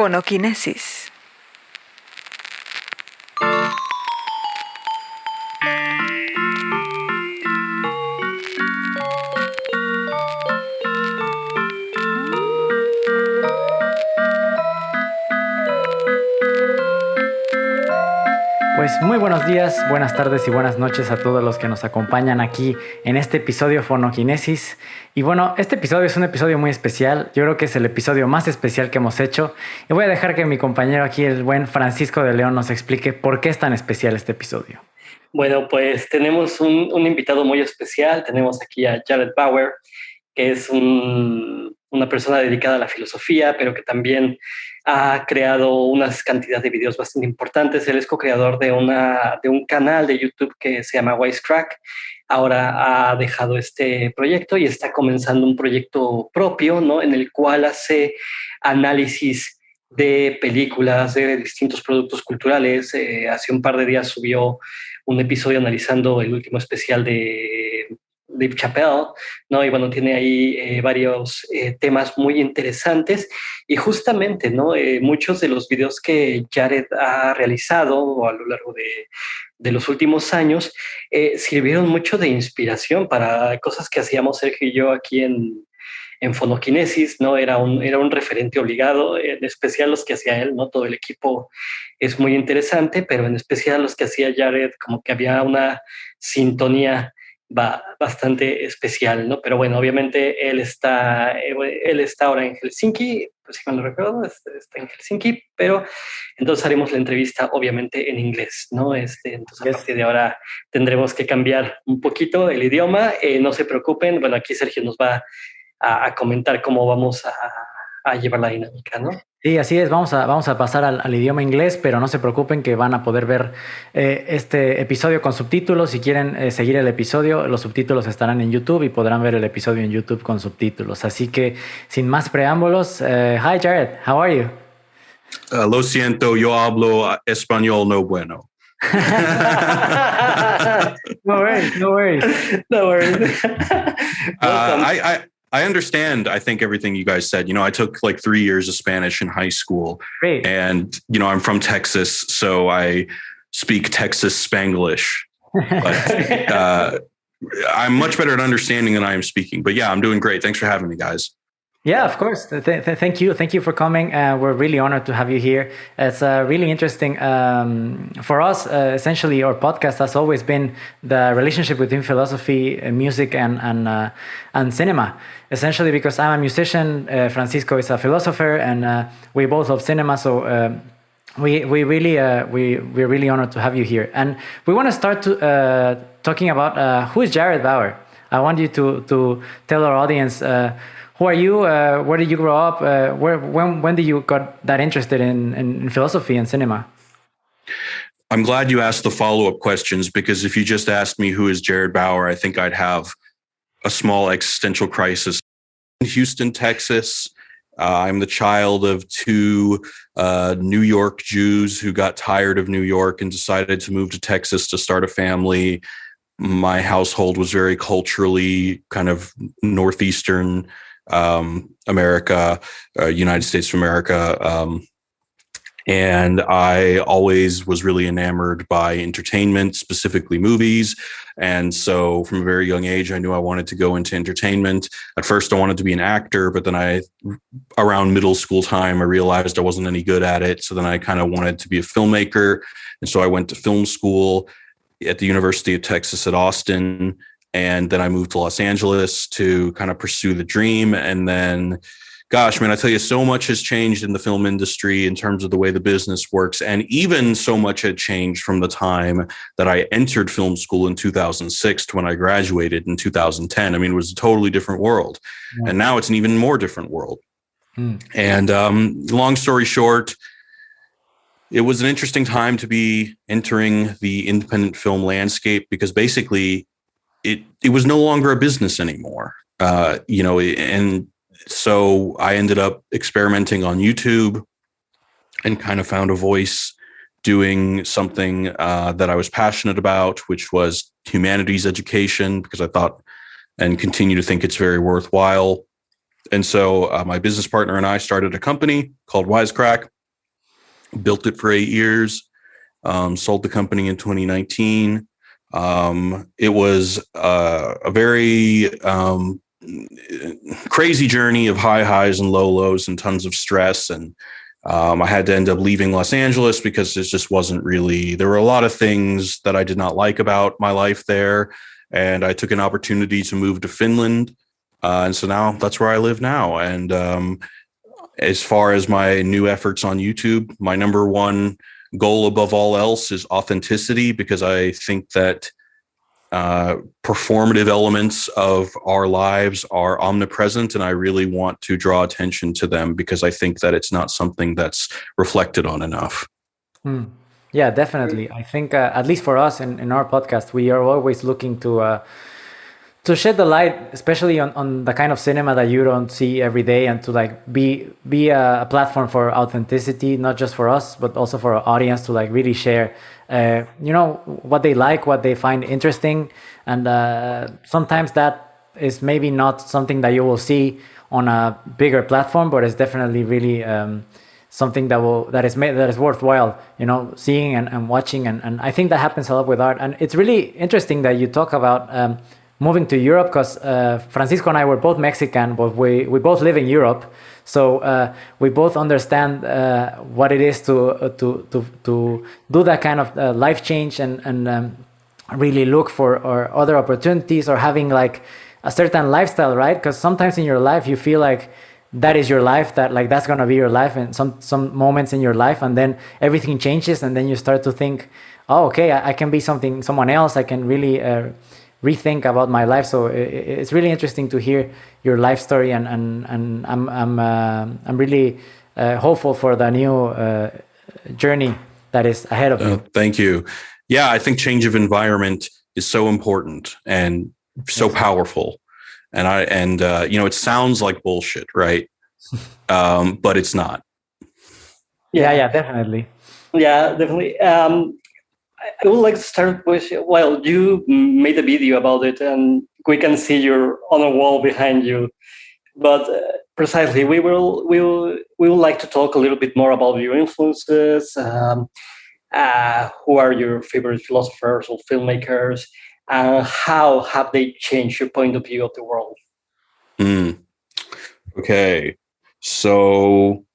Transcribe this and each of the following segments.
Fonokinesis. Pues muy buenos días, buenas tardes y buenas noches a todos los que nos acompañan aquí en este episodio Fonokinesis. Y bueno, este episodio es un episodio muy especial. Yo creo que es el episodio más especial que hemos hecho. Y voy a dejar que mi compañero aquí, el buen Francisco de León, nos explique por qué es tan especial este episodio. Bueno, pues tenemos un invitado muy especial. Tenemos aquí a Jared Bauer, que es una persona dedicada a la filosofía, pero que también ha creado una cantidad de videos bastante importantes. Él es co-creador de un canal de YouTube que se llama Wisecrack. Ahora ha dejado este proyecto y está comenzando un proyecto propio, ¿no? En el cual hace análisis de películas, de distintos productos culturales. Hace un par de días subió un episodio analizando el último especial de Chappelle, ¿no? Y bueno, tiene ahí varios temas muy interesantes y justamente, ¿no? Muchos de los videos que Jared ha realizado a lo largo de los últimos años sirvieron mucho de inspiración para cosas que hacíamos Sergio y yo aquí en Fonokinesis, ¿no? Era un referente obligado, en especial los que hacía él, ¿no? Todo el equipo es muy interesante, pero en especial los que hacía Jared, como que había una sintonía bastante especial, ¿no? Pero bueno, obviamente él está ahora en Helsinki, pues si mal no recuerdo, está en Helsinki, pero entonces haremos la entrevista obviamente en inglés, ¿no? Entonces a partir de ahora tendremos que cambiar un poquito el idioma, no se preocupen, bueno, aquí Sergio nos va a comentar cómo vamos a llevar la dinámica, ¿no? Sí, así es. Vamos a pasar al idioma inglés, pero no se preocupen que van a poder ver este episodio con subtítulos. Si quieren seguir el episodio, los subtítulos estarán en YouTube y podrán ver el episodio en YouTube con subtítulos. Así que, sin más preámbulos, hi Jared, how are you? Lo siento, yo hablo español no bueno. No worries, no worries. No worries. I understand, I think, everything you guys said. You know, I took like 3 years of Spanish in high school. Great. And, you know, I'm from Texas, so I speak Texas Spanglish. But I'm much better at understanding than I am speaking. But yeah, I'm doing great. Thanks for having me, guys. Yeah, of course. Thank you. Thank you for coming. We're really honored to have you here. It's really interesting. For us, essentially, our podcast has always been the relationship between philosophy, music, and cinema. Essentially, because I'm a musician, Francisco is a philosopher, and we both love cinema. So we're really honored to have you here. And we want to start talking about who is Jared Bauer. I want you to tell our audience. Who are you? Where did you grow up? When did you got that interested in philosophy and cinema? I'm glad you asked the follow-up questions, because if you just asked me who is Jared Bauer, I think I'd have a small existential crisis. In Houston, Texas, I'm the child of two New York Jews who got tired of New York and decided to move to Texas to start a family. My household was very culturally kind of Northeastern America, United States of America. And I always was really enamored by entertainment, specifically movies. And so from a very young age, I knew I wanted to go into entertainment. At first, I wanted to be an actor, but then around middle school time, I realized I wasn't any good at it. So then I kind of wanted to be a filmmaker. And so I went to film school at the University of Texas at Austin. And then I moved to Los Angeles to kind of pursue the dream. And then, gosh, man, I tell you, so much has changed in the film industry in terms of the way the business works. And even so much had changed from the time that I entered film school in 2006 to when I graduated in 2010. I mean, it was a totally different world. Yeah. And now it's an even more different world. And long story short, it was an interesting time to be entering the independent film landscape, because basically it was no longer a business anymore, you know, and so I ended up experimenting on YouTube and kind of found a voice doing something that I was passionate about, which was humanities education, because I thought and continue to think it's very worthwhile. And so my business partner and I started a company called Wisecrack, built it for 8 years, sold the company in 2019. It was a very crazy journey of high highs and low lows and tons of stress. And I had to end up leaving Los Angeles because it just wasn't really, there were a lot of things that I did not like about my life there. And I took an opportunity to move to Finland. And so now that's where I live now. And as far as my new efforts on YouTube, my number one goal above all else is authenticity, because I think that performative elements of our lives are omnipresent, and I really want to draw attention to them because I think that it's not something that's reflected on enough. Yeah, definitely. I think at least for us in our podcast, we are always looking to shed the light, especially on the kind of cinema that you don't see every day, and to like be a platform for authenticity, not just for us, but also for our audience, to like really share, what they like, what they find interesting. And sometimes that is maybe not something that you will see on a bigger platform, but it's definitely really something that is worthwhile, seeing and watching. And I think that happens a lot with art. And it's really interesting that you talk about moving to Europe, because Francisco and I were both Mexican, but we both live in Europe, so we both understand what it is to do that kind of life change and really look for other opportunities, or having like a certain lifestyle, right? Because sometimes in your life you feel like that is your life, that like that's gonna be your life, and some moments in your life, and then everything changes, and then you start to think, oh, okay, I can be someone else. I can really rethink about my life. So it's really interesting to hear your life story, and I'm really hopeful for the new journey that is ahead of you. Thank you. Yeah, I think change of environment is so important and so powerful. And it sounds like bullshit, right? But it's not. Yeah, definitely. Yeah, definitely. I would like to start with, well, you made a video about it, and we can see you're on a wall behind you. But precisely, we would like to talk a little bit more about your influences. Who are your favorite philosophers or filmmakers? How have they changed your point of view of the world? Okay, so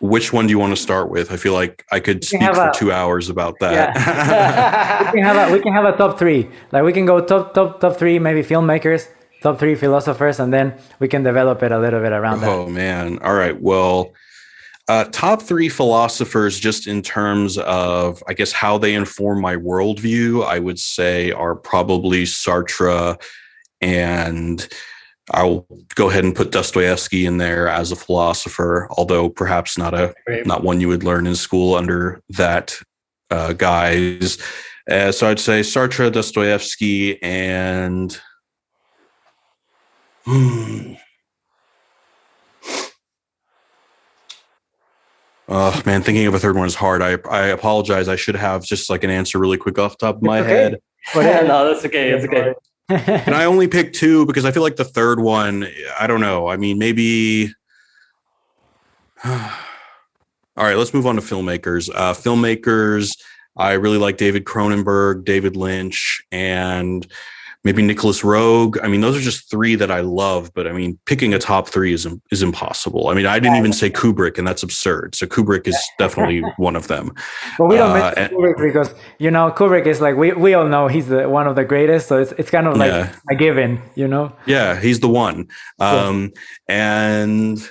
which one do you want to start with? I feel like I could speak for 2 hours about that. Yeah. we can have a top three. Like we can go top three, maybe filmmakers, top three philosophers, and then we can develop it a little bit around that. Oh man. All right. Well, top three philosophers, just in terms of, I guess, how they inform my worldview, I would say are probably Sartre, and I'll go ahead and put Dostoevsky in there as a philosopher, although perhaps not one you would learn in school under that guise. So I'd say Sartre, Dostoevsky, and oh man, thinking of a third one is hard. I apologize. I should have just like an answer really quick off the top of my head. No, that's okay. It's okay. And I only picked two because I feel like the third one, I don't know. I mean, maybe. All right, let's move on to filmmakers. I really like David Cronenberg, David Lynch, and maybe Nicholas Roeg. I mean, those are just three that I love, but I mean, picking a top three is impossible. I mean, I didn't even say Kubrick, and that's absurd. So Kubrick is definitely one of them. But we don't mention Kubrick because, Kubrick is like, we all know he's one of the greatest. So it's kind of like a given, Yeah, he's the one. And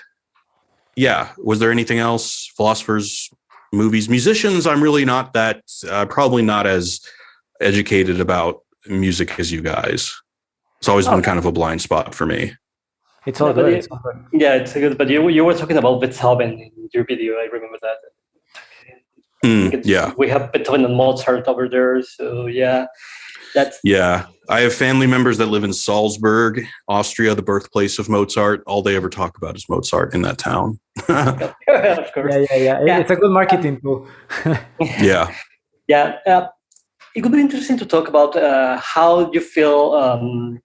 yeah, was there anything else? Philosophers, movies, musicians, I'm really not that, probably not as educated about music as you guys. It's always been kind of a blind spot for me. It's all good. Yeah, it's good. But you were talking about Beethoven in your video. I remember that. Yeah. We have Beethoven and Mozart over there. So yeah, I have family members that live in Salzburg, Austria, the birthplace of Mozart. All they ever talk about is Mozart in that town. Of course. Yeah. It's a good marketing tool. Yeah. Yeah. It could be interesting to talk about how you feel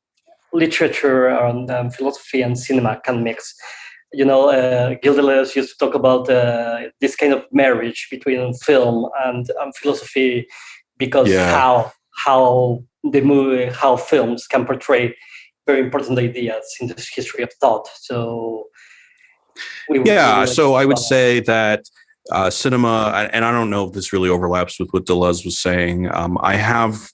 literature and philosophy and cinema can mix. Gildelez used to talk about this kind of marriage between film and philosophy, because how films can portray very important ideas in the history of thought. So so I would say that cinema, and I don't know if this really overlaps with what Deleuze was saying. I have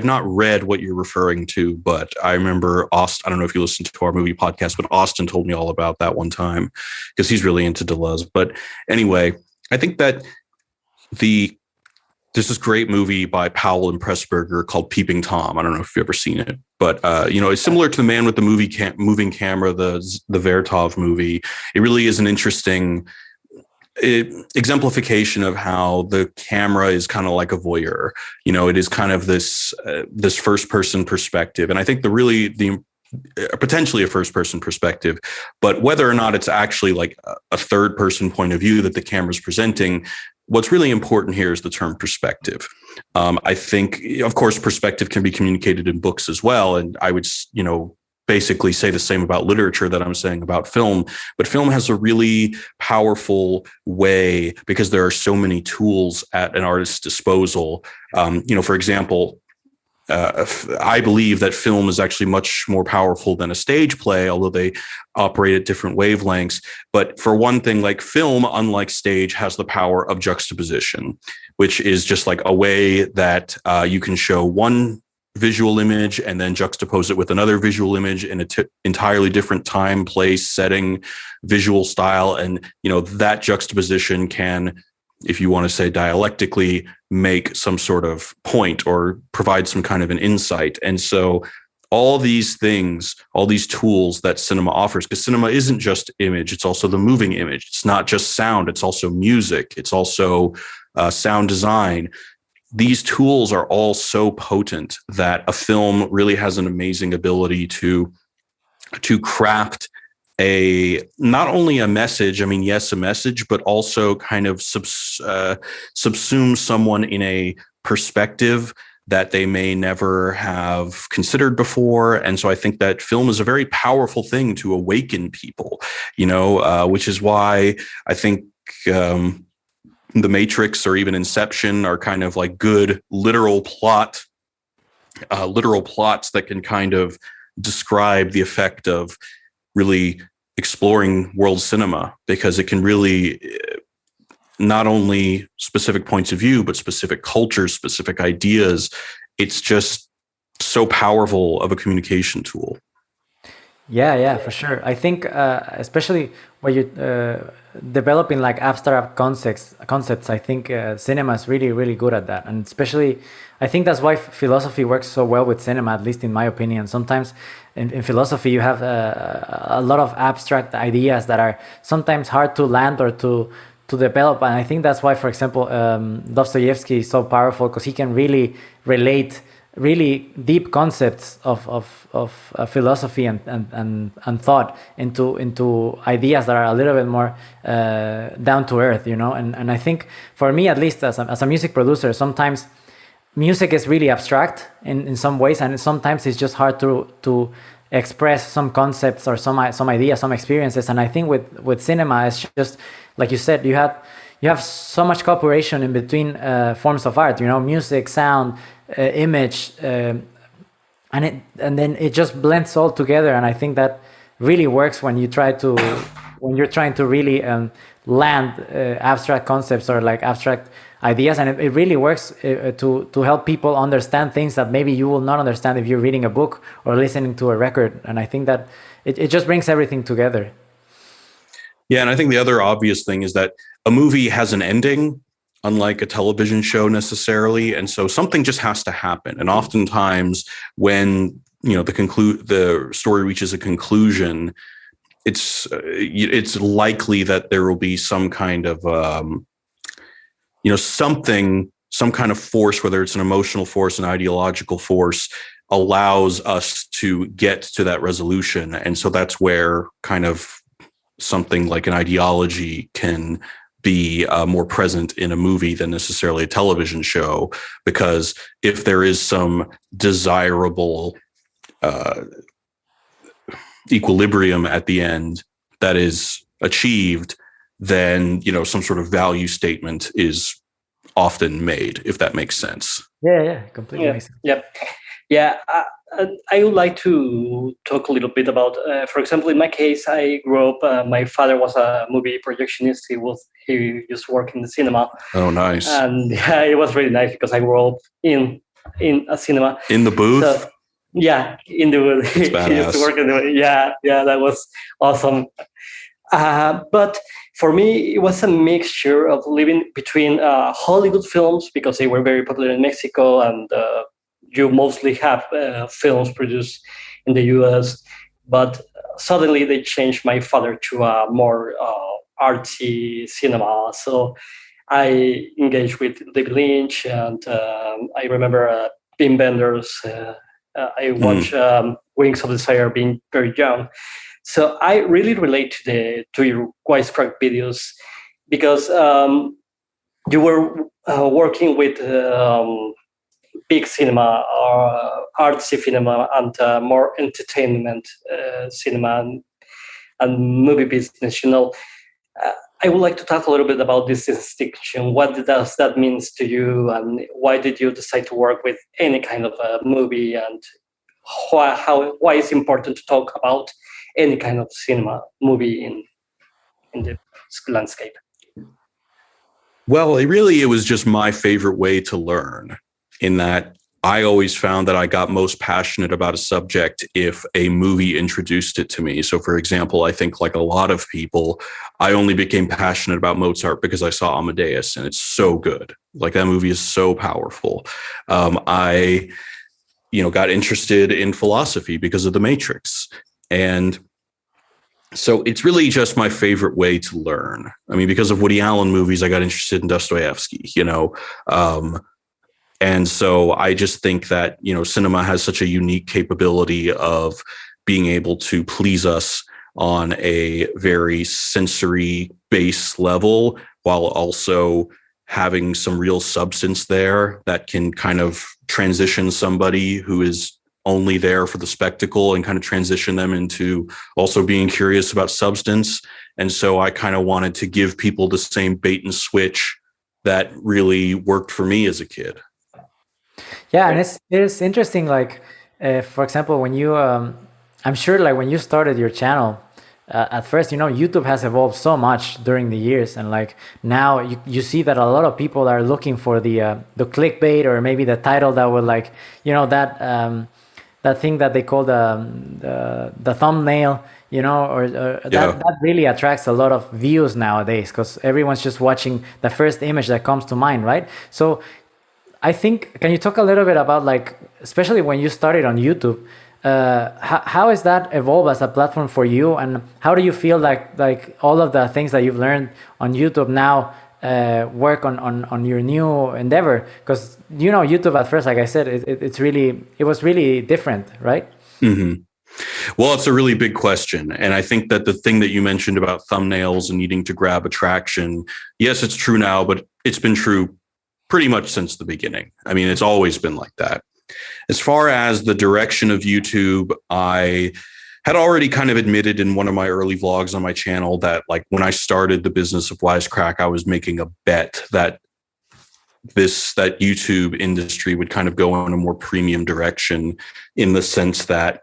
not read what you're referring to, but I remember Austin. I don't know if you listened to our movie podcast, but Austin told me all about that one time because he's really into Deleuze. But anyway, I think that there's this great movie by Powell and Pressburger called Peeping Tom. I don't know if you've ever seen it, but it's similar to The Man with the Moving Camera, the Vertov movie. It really is an interesting exemplification of how the camera is kind of like a voyeur. It is kind of this first person perspective, and I think the potentially a first person perspective, but whether or not it's actually like a third person point of view that the camera is presenting, what's really important here is the term perspective. I think, of course, perspective can be communicated in books as well, and I would basically say the same about literature that I'm saying about film, but film has a really powerful way because there are so many tools at an artist's disposal. For example, I believe that film is actually much more powerful than a stage play, although they operate at different wavelengths. But for one thing, like film, unlike stage, has the power of juxtaposition, which is just like a way that you can show one visual image and then juxtapose it with another visual image in an entirely different time, place, setting, visual style. And, that juxtaposition can, if you want to say dialectically, make some sort of point or provide some kind of an insight. And so all these things, all these tools that cinema offers, because cinema isn't just image, it's also the moving image. It's not just sound, it's also music. It's also sound design. These tools are all so potent that a film really has an amazing ability to craft not only a message, a message, but also kind of subsume someone in a perspective that they may never have considered before. And so I think that film is a very powerful thing to awaken people, which is why I think The Matrix or even Inception are kind of like good literal plots that can kind of describe the effect of really exploring world cinema, because it can really not only specific points of view, but specific cultures, specific ideas. It's just so powerful of a communication tool. Yeah, for sure. I think especially when you're developing like abstract concepts, I think cinema is really, really good at that. And especially, I think that's why philosophy works so well with cinema, at least in my opinion. Sometimes in philosophy, you have a lot of abstract ideas that are sometimes hard to land or to develop. And I think that's why, for example, Dostoevsky is so powerful, because he can really relate really deep concepts of philosophy and thought into ideas that are a little bit more down to earth, and I think for me, at least as a music producer, sometimes music is really abstract in some ways, and sometimes it's just hard to express some concepts or some ideas, some experiences. And I think with cinema, it's just like you said, you have so much cooperation in between forms of art, music, sound, image, and then it just blends all together. And I think that really works when you're trying to really land abstract concepts or like abstract ideas, and it really works to help people understand things that maybe you will not understand if you're reading a book or listening to a record. And I think that it just brings everything together. Yeah, and I think the other obvious thing is that a movie has an ending, unlike a television show necessarily. And so something just has to happen. And oftentimes when, the story reaches a conclusion, it's likely that there will be some kind of, some kind of force, whether it's an emotional force, an ideological force, allows us to get to that resolution. And so that's where kind of something like an ideology can be more present in a movie than necessarily a television show, because if there is some desirable equilibrium at the end that is achieved, then, some sort of value statement is often made, if that makes sense. Yeah, completely makes sense. Yeah. I would like to talk a little bit about, for example, in my case, I grew up, my father was a movie projectionist. He used to work in the cinema. Oh, nice. And yeah, it was really nice because I grew up in a cinema. In the booth? So, yeah, in the booth. He used to work in the booth. Yeah, that was awesome. But for me, it was a mixture of living between Hollywood films, because they were very popular in Mexico, and you mostly have films produced in the US. But suddenly they changed my father to a more artsy cinema. So I engaged with David Lynch, and I remember Wim Wenders. I watched Wings of Desire being very young. So I really relate to your Wisecrack videos, because you were working with big cinema, or artsy cinema, and more entertainment cinema and movie business. I would like to talk a little bit about this distinction. What does that mean to you, and why did you decide to work with any kind of a movie, and why it's important to talk about any kind of cinema movie in the landscape? Well, it was just my favorite way to learn, in that I always found that I got most passionate about a subject if a movie introduced it to me. So, for example, I think, like a lot of people, I only became passionate about Mozart because I saw Amadeus, and it's so good. Like, that movie is so powerful. I got interested in philosophy because of The Matrix. And so it's really just my favorite way to learn. I mean, because of Woody Allen movies, I got interested in Dostoevsky, and so I just think that, cinema has such a unique capability of being able to please us on a very sensory base level, while also having some real substance there that can kind of transition somebody who is only there for the spectacle and kind of transition them into also being curious about substance. And so I kind of wanted to give people the same bait and switch that really worked for me as a kid. Yeah, and it's interesting. Like, for example, when you, I'm sure, like when you started your channel, at first, YouTube has evolved so much during the years, and like now you see that a lot of people are looking for the clickbait, or maybe the title that would, like, that thing that they call the thumbnail, that really attracts a lot of views nowadays, because everyone's just watching the first image that comes to mind, right? So I think, can you talk a little bit about, like, especially when you started on YouTube, how has that evolved as a platform for you, and how do you feel like all of the things that you've learned on YouTube now work on your new endeavor? Because YouTube at first, like I said, it was really different, right? Mm-hmm. Well, it's a really big question. And I think that the thing that you mentioned about thumbnails and needing to grab attraction, yes, it's true now, but it's been true pretty much since the beginning. I mean, it's always been like that. As far as the direction of YouTube, I had already kind of admitted in one of my early vlogs on my channel that, like, when I started the business of Wisecrack, I was making a bet that that YouTube industry would kind of go in a more premium direction, in the sense that,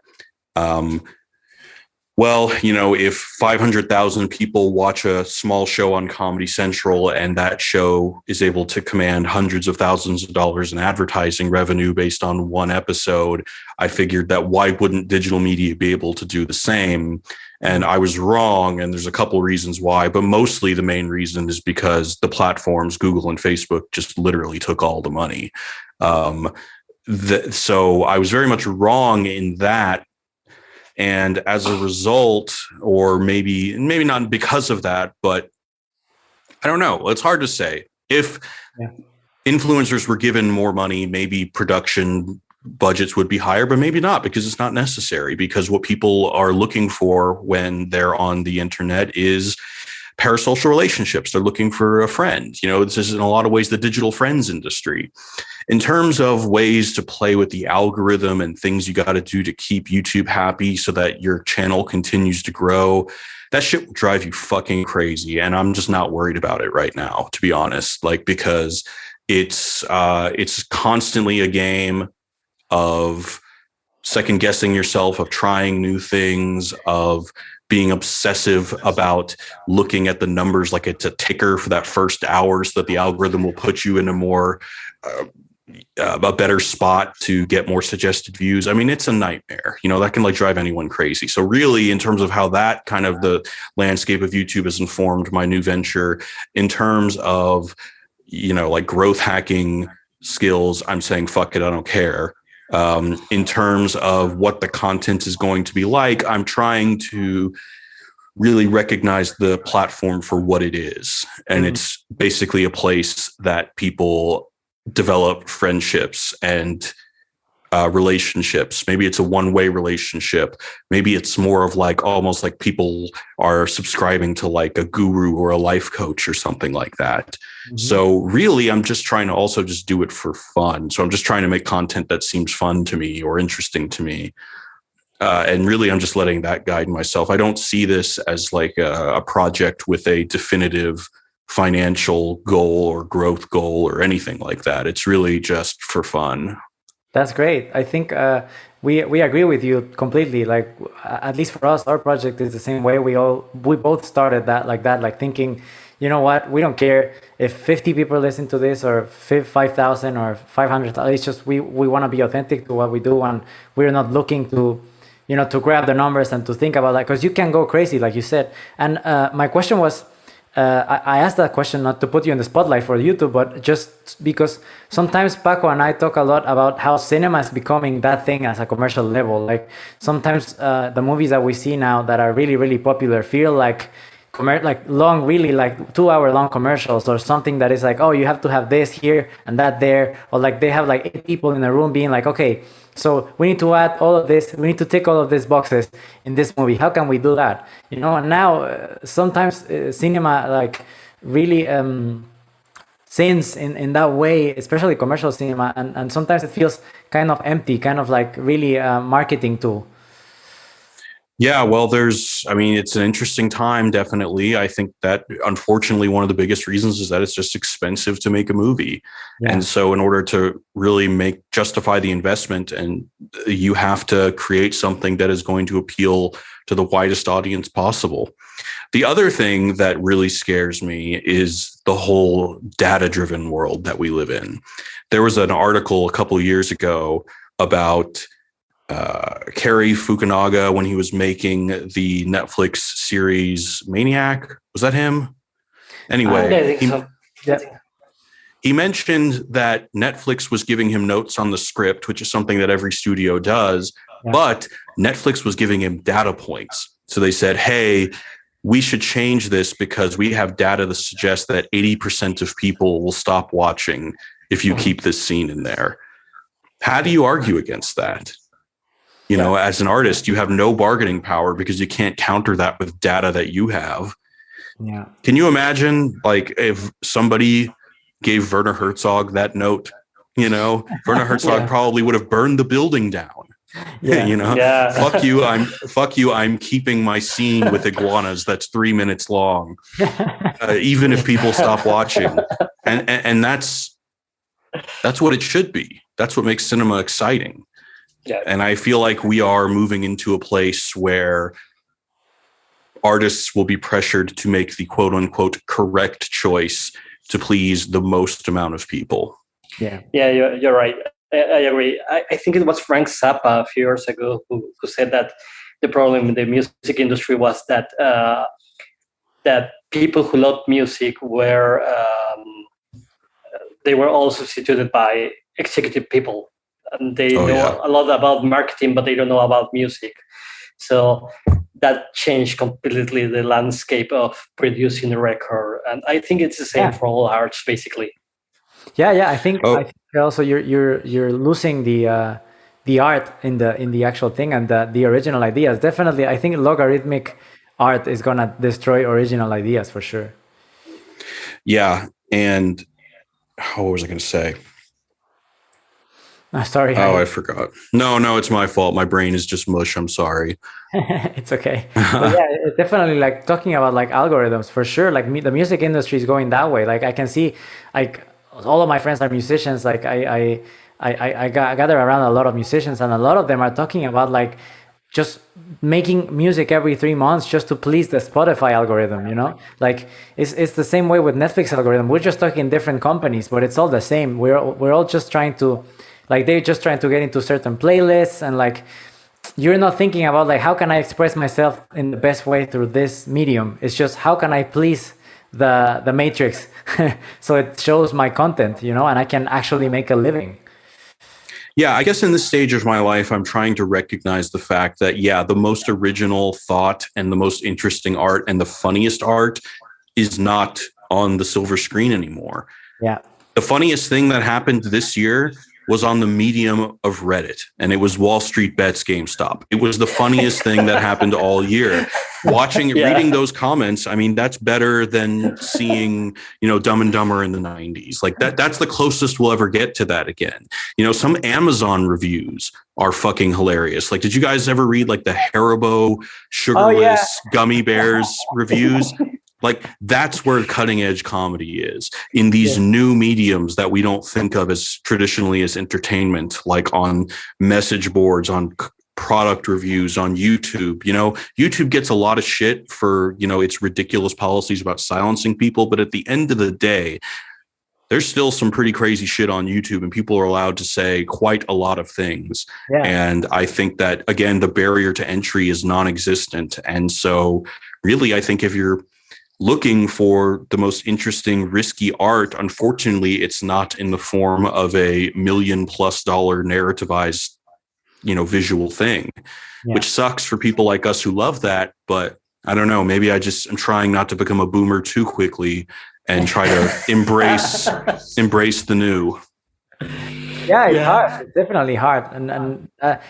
if 500,000 people watch a small show on Comedy Central, and that show is able to command hundreds of thousands of dollars in advertising revenue based on one episode, I figured that why wouldn't digital media be able to do the same? And I was wrong, and there's a couple reasons why, but mostly the main reason is because the platforms, Google and Facebook, just literally took all the money. So I was very much wrong in that. And as a result, or maybe not because of that, but I don't know. It's hard to say. If influencers were given more money, maybe production budgets would be higher, but maybe not, because it's not necessary. Because what people are looking for when they're on the internet is parasocial relationships. They're looking for a friend. This is in a lot of ways the digital friends industry. In terms of ways to play with the algorithm and things you got to do to keep YouTube happy so that your channel continues to grow, that shit will drive you fucking crazy. And I'm just not worried about it right now, to be honest, because it's constantly a game of second guessing yourself, of trying new things, of being obsessive about looking at the numbers like it's a ticker for that first hour so that the algorithm will put you in a better spot to get more suggested views. I mean, it's a nightmare, that can drive anyone crazy. So really, in terms of how that kind of the landscape of YouTube has informed my new venture, in terms of, growth hacking skills, I'm saying, fuck it, I don't care. In terms of what the content is going to be like, I'm trying to really recognize the platform for what it is. And it's basically a place that people develop friendships and relationships. Maybe it's a one-way relationship. Maybe it's more of almost like people are subscribing to a guru or a life coach or something like that. So really, I'm just trying to also just do it for fun. So I'm just trying to make content that seems fun to me or interesting to me. And really, I'm just letting that guide myself. I don't see this as a project with a definitive financial goal or growth goal or anything like that. It's really just for fun. That's great. I think we agree with you completely. At least for us, our project is the same way. We both started that, thinking, you know what, we don't care if 50 people listen to this or 5,000 or 500. It's just we want to be authentic to what we do, and we're not looking to grab the numbers and to think about that, because you can go crazy, like you said. And my question was, I asked that question not to put you in the spotlight for YouTube, but just because sometimes Paco and I talk a lot about how cinema is becoming that thing as a commercial level. Sometimes the movies that we see now that are really, really popular feel like long, really 2-hour long commercials, or something that is oh, you have to have this here and that there, or they have 8 people in a room being okay, so we need to add all of this, we need to tick all of these boxes in this movie. How can we do that? And now sometimes cinema really sins in that way, especially commercial cinema, and sometimes it feels kind of empty, kind of really marketing tool. Yeah, well, it's an interesting time, definitely. I think that, unfortunately, one of the biggest reasons is that it's just expensive to make a movie. Yeah. And so in order to really justify the investment, and you have to create something that is going to appeal to the widest audience possible. The other thing that really scares me is the whole data-driven world that we live in. There was an article a couple of years ago about Cary Fukunaga when he was making the Netflix series Maniac. Was that him? Anyway, I think so. Yeah. He mentioned that Netflix was giving him notes on the script, which is something that every studio does, but Netflix was giving him data points. So they said, hey, we should change this because we have data that suggests that 80% of people will stop watching if you keep this scene in there. How do you argue against that? As an artist, you have no bargaining power because you can't counter that with data that you have. Yeah. Can you imagine if somebody gave Werner Herzog that note? Werner Herzog probably would have burned the building down. Yeah. Fuck you. I'm keeping my scene with iguanas that's 3 minutes long, even if people stop watching. And that's what it should be. That's what makes cinema exciting. Yeah. And I feel like we are moving into a place where artists will be pressured to make the quote unquote correct choice to please the most amount of people. Yeah, you're right. I agree. I think it was Frank Zappa a few years ago who said that the problem in the music industry was that that people who loved music were they were all substituted by executive people. And they know a lot about marketing, but they don't know about music. So that changed completely the landscape of producing a record. And I think it's the same for all arts, basically. Yeah. I think also you're losing the art in the actual thing and the original ideas. Definitely, I think logarithmic art is going to destroy original ideas for sure. Yeah. And what was I going to say? Sorry. I forgot. No, it's my fault. My brain is just mush. I'm sorry. It's okay. But yeah, it's definitely like talking about like algorithms for sure. Like the music industry is going that way. Like I can see, like all of my friends are musicians. Like I gather around a lot of musicians, and a lot of them are talking about like just making music every 3 months just to please the Spotify algorithm, you know? Like it's the same way with Netflix algorithm. We're just talking different companies, but it's all the same. We're all just trying to, like, they're just trying to get into certain playlists, and like you're not thinking about like how can I express myself in the best way through this medium. It's just how can I please the matrix so it shows my content, you know, and I can actually make a living. Yeah, I guess in this stage of my life, I'm trying to recognize the fact that, yeah, the most original thought and the most interesting art and the funniest art is not on the silver screen anymore. Yeah. The funniest thing that happened this year was on the medium of Reddit, and it was Wall Street Bets GameStop. It was the funniest thing that happened all year. Reading those comments, I mean, that's better than seeing, you know, Dumb and Dumber in the 90s. Like that's the closest we'll ever get to that again. You know, some Amazon reviews are fucking hilarious. Like, did you guys ever read like the Haribo sugarless gummy bears reviews? Like that's where cutting edge comedy is, in these new mediums that we don't think of as traditionally as entertainment, like on message boards, on product reviews, on YouTube. You know, YouTube gets a lot of shit for, you know, its ridiculous policies about silencing people. But at the end of the day, there's still some pretty crazy shit on YouTube, and people are allowed to say quite a lot of things. Yeah. And I think that, again, the barrier to entry is non-existent. And so really, I think if you're looking for the most interesting, risky art, unfortunately, it's not in the form of a $1 million+ narrativized, you know, visual thing, which sucks for people like us who love that. But I don't know, maybe I'm trying not to become a boomer too quickly and try to embrace the new. Yeah, it's hard. It's definitely hard, and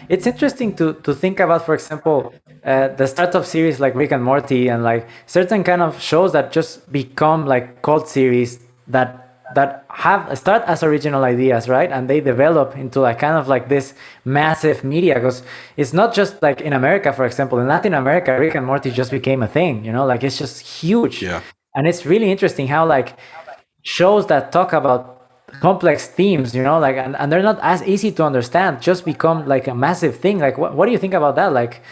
it's interesting to think about, for example, the startup series like Rick and Morty, and like certain kind of shows that just become like cult series that have start as original ideas, right? And they develop into like kind of like this massive media, because it's not just like in America, for example. In Latin America, Rick and Morty just became a thing, you know, like it's just huge. Yeah. And it's really interesting how like shows that talk about complex themes, you know, like and they're not as easy to understand, just become like a massive thing. Like what do you think about that? Like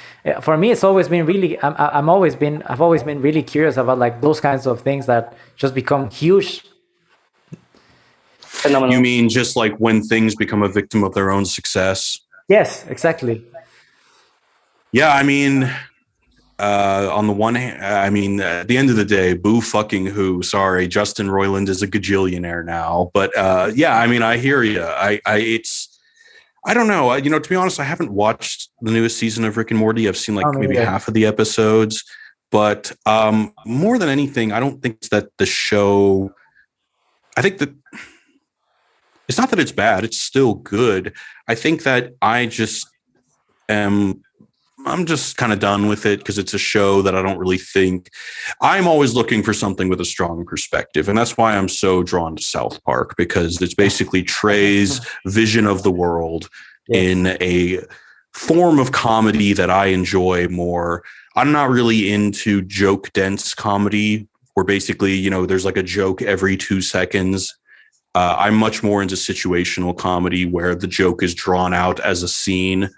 for me, it's always been really I've always been really curious about like those kinds of things that just become huge. Phenomenal. You mean just like when things become a victim of their own success? Yes, exactly. Yeah, I mean, on the one hand, I mean, at the end of the day, boo fucking who. Sorry, Justin Roiland is a gajillionaire now. But yeah, I mean, I hear you. I don't know. You know, to be honest, I haven't watched the newest season of Rick and Morty. I've seen like maybe half of the episodes. But more than anything, I don't think that the show. I think that it's not that it's bad. It's still good. I think that I'm just kind of done with it because it's a show that I don't really think. I'm always looking for something with a strong perspective. And that's why I'm so drawn to South Park, because it's basically Trey's vision of the world in a form of comedy that I enjoy more. I'm not really into joke dense comedy where basically, you know, there's like a joke every 2 seconds. I'm much more into situational comedy where the joke is drawn out as a scene,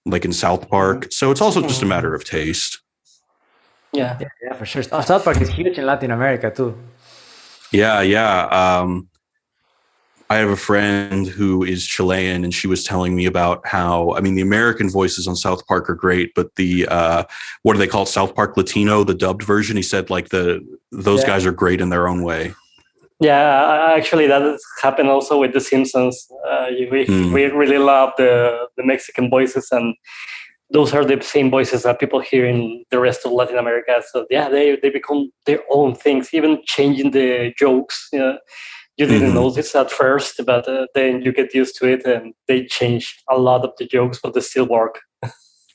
like in South Park. So it's also just a matter of taste. Yeah, for sure. South Park is huge in Latin America too. Yeah. I have a friend who is Chilean, and she was telling me about how, I mean, the American voices on South Park are great, but the what do they call it? South Park Latino, the dubbed version. He said like those guys are great in their own way. Yeah, actually, that has happened also with The Simpsons. We really love the Mexican voices, and those are the same voices that people hear in the rest of Latin America. So yeah, they become their own things, even changing the jokes. You know, you didn't notice at first, but then you get used to it, and they change a lot of the jokes, but they still work.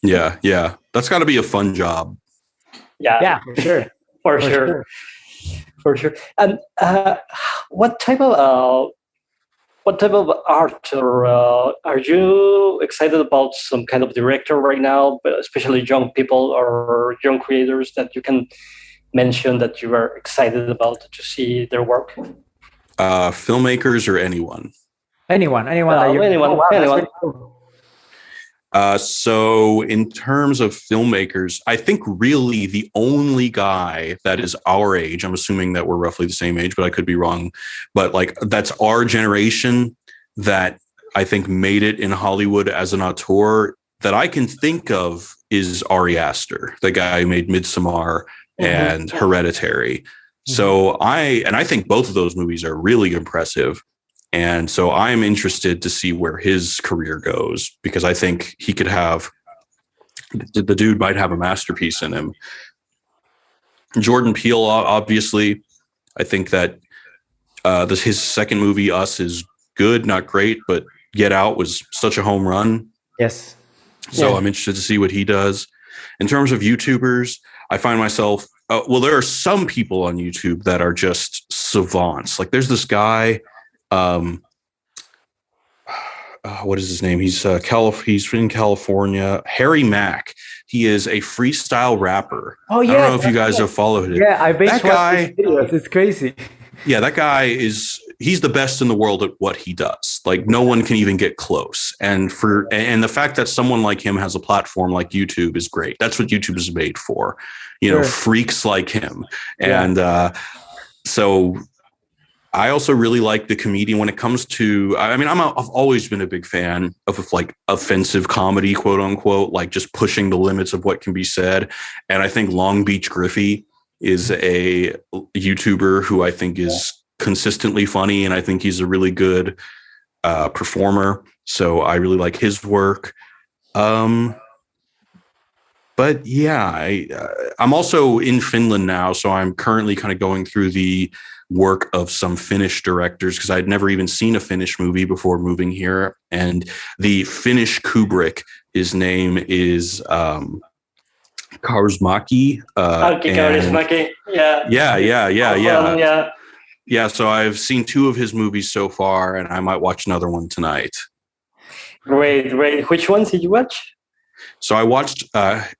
Yeah, that's got to be a fun job. Yeah, for sure. For sure. For sure. And what type of art, or are you excited about some kind of director right now, but especially young people or young creators that you can mention that you are excited about to see their work? Filmmakers or anyone? Anyone. Anyone. Really cool. So in terms of filmmakers, I think really the only guy that is our age, I'm assuming that we're roughly the same age, but I could be wrong, but like that's our generation that I think made it in Hollywood as an auteur that I can think of is Ari Aster, the guy who made Midsommar and Hereditary. So I think both of those movies are really impressive. And so I'm interested to see where his career goes, because I think he could have, the dude might have a masterpiece in him. Jordan Peele, obviously, I think that his second movie, Us, is good, not great, but Get Out was such a home run. Yes. So I'm interested to see what he does. In terms of YouTubers, I find myself, there are some people on YouTube that are just savants. Like there's this guy, what is his name? He's in California. Harry Mack. He is a freestyle rapper. Oh yeah. I don't know if you guys have followed it. Yeah, I that guy. Videos. It's crazy. Yeah, that guy he's the best in the world at what he does. Like no one can even get close. And the fact that someone like him has a platform like YouTube is great. That's what YouTube is made for. Freaks like him. And so I also really like the comedian when it comes to, I've always been a big fan of like offensive comedy, quote unquote, like just pushing the limits of what can be said. And I think Long Beach Griffey is a YouTuber who I think is consistently funny. And I think he's a really good performer. So I really like his work. But yeah, I'm also in Finland now. So I'm currently kind of going through the work of some Finnish directors, because I'd never even seen a Finnish movie before moving here. And the Finnish Kubrick, his name is Kaurismäki. Kaurismäki. Yeah, so I've seen 2 of his movies so far, and I might watch another one tonight. Great. Which ones did you watch? So I watched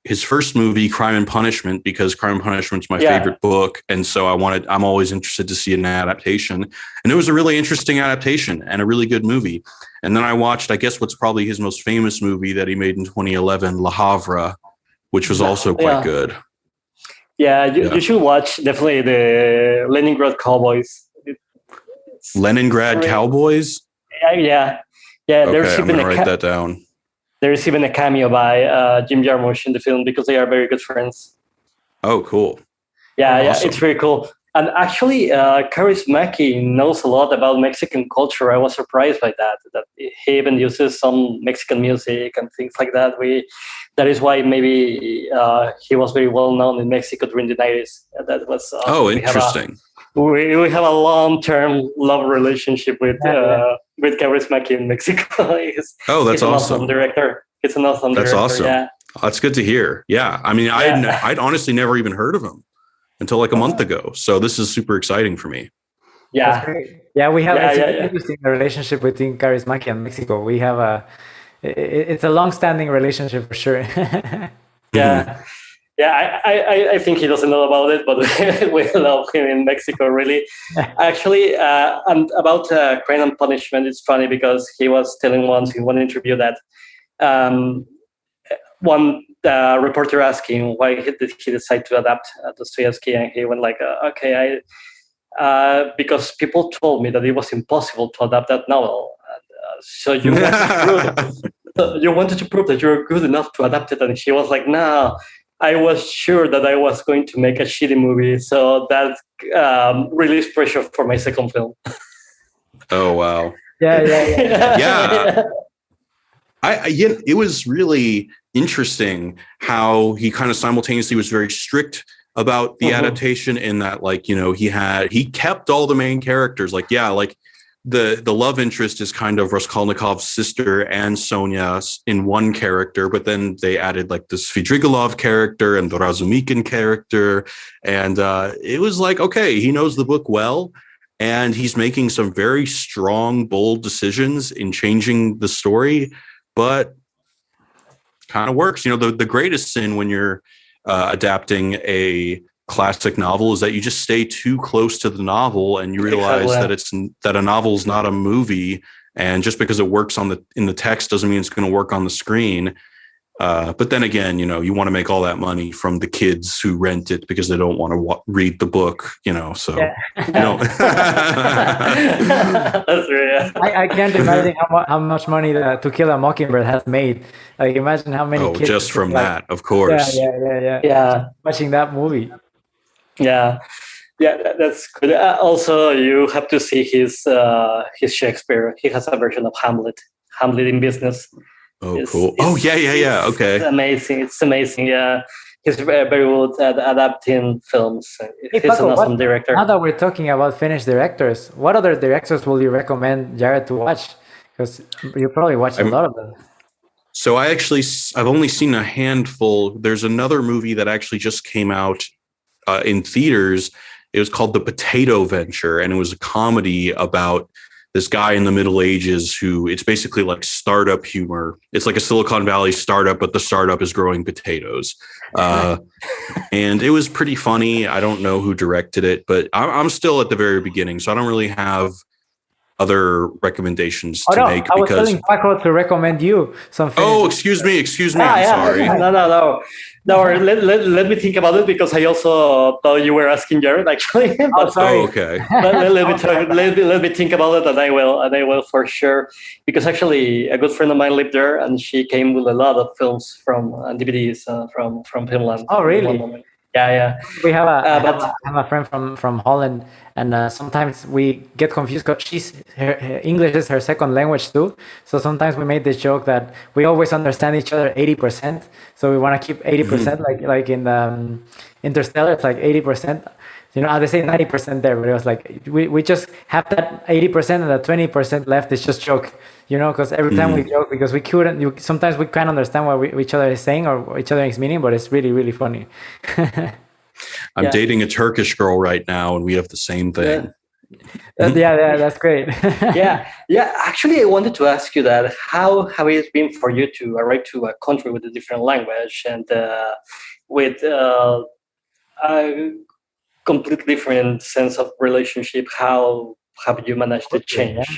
his first movie, Crime and Punishment, because Crime and Punishment is my favorite book. And so I'm always interested to see an adaptation. And it was a really interesting adaptation and a really good movie. And then I watched, I guess, what's probably his most famous movie that he made in 2011, Le Havre, which was also quite good. You should watch definitely the Leningrad Cowboys. Leningrad Cowboys? Yeah. Okay, I'm going to write that down. There's even a cameo by Jim Jarmusch in the film, because they are very good friends. Oh, cool. Awesome. It's very cool. And actually, Kaurismäki knows a lot about Mexican culture. I was surprised by that he even uses some Mexican music and things like that. That is why maybe he was very well known in Mexico during the 90s. That was interesting. We have a long-term love relationship with Kaurismäki in Mexico. He's that's an awesome director. It's an awesome That's director. awesome. Yeah. That's good to hear. Yeah. I mean, I'd honestly never even heard of him until like a month ago. So this is super exciting for me. Yeah. We have an interesting relationship between Kaurismäki and Mexico. We have it's a long-standing relationship for sure. I think he doesn't know about it, but we love him in Mexico, really. Actually, and about Crime and Punishment, it's funny because he was telling once in one interview that one reporter asked him why did he decide to adapt Dostoevsky, and he went like, because people told me that it was impossible to adapt that novel. So you wanted to prove that you're good enough to adapt it, and he was like, no. I was sure that I was going to make a shitty movie, so that released pressure for my second film. Oh wow! Yeah. It was really interesting how he kind of simultaneously was very strict about the adaptation, in that, like, he kept all the main characters. the love interest is kind of Raskolnikov's sister and Sonia in one character, but then they added like the Svidrigailov character and the Razumikin character. And it was like, okay, he knows the book well, and he's making some very strong, bold decisions in changing the story, but kind of works. The greatest sin when you're adapting a classic novel is that you just stay too close to the novel, and you realize that a novel is not a movie, and just because it works in the text doesn't mean it's going to work on the screen. But then again, you want to make all that money from the kids who rent it because they don't want to read the book, so Yeah. That's right. I can't imagine how much money To Kill a Mockingbird has made. Like, imagine how many kids just from that, of course. Yeah. Watching that movie. Yeah, that's good. Also, you have to see his Shakespeare. He has a version of Hamlet in business. Oh, cool. Yeah. Okay. It's amazing. Yeah, he's very good at adapting films. He's Paco, an awesome director. Now that we're talking about Finnish directors, what other directors will you recommend Jared to watch? Because you probably watched a lot of them. So I've only seen a handful. There's another movie that actually just came out in theaters. It was called The Potato Venture, and it was a comedy about this guy in the Middle Ages who, it's basically like startup humor. It's like a Silicon Valley startup, but the startup is growing potatoes. And it was pretty funny. I don't know who directed it, but I'm still at the very beginning, so I don't really have other recommendations to make. I was telling Paco to recommend you some Finnish. Oh, excuse me. I'm sorry. No, let me think about it, because I also thought you were asking Jared, actually. Sorry. Oh, okay. Let me think about it, and I will for sure. Because actually, a good friend of mine lived there, and she came with a lot of films and DVDs from Finland. Oh, really? Yeah. We have I have a friend from Holland, and sometimes we get confused because her English is her second language too. So sometimes we made this joke that we always understand each other 80%. So we want to keep 80%, like in Interstellar, it's like 80%. They say 90% there, but it was like we just have that 80%, and the 20% left is just joke. Because every time we joke, because we couldn't. Sometimes we can't understand what each other is saying or what each other is meaning, but it's really, really funny. I'm dating a Turkish girl right now, and we have the same thing. Yeah, that's great. yeah. Actually, I wanted to ask you that. How it been for you to arrive to a country with a different language and with a completely different sense of relationship? How have you managed to change? Yeah.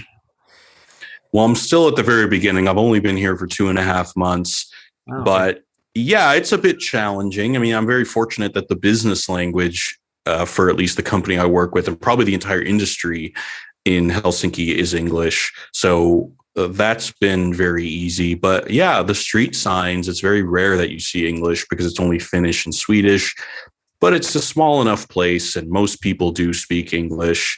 Well, I'm still at the very beginning. I've only been here for 2.5 months, but yeah, it's a bit challenging. I mean, I'm very fortunate that the business language for at least the company I work with, and probably the entire industry in Helsinki, is English. So that's been very easy. But yeah, the street signs, it's very rare that you see English because it's only Finnish and Swedish. But it's a small enough place, and most people do speak English.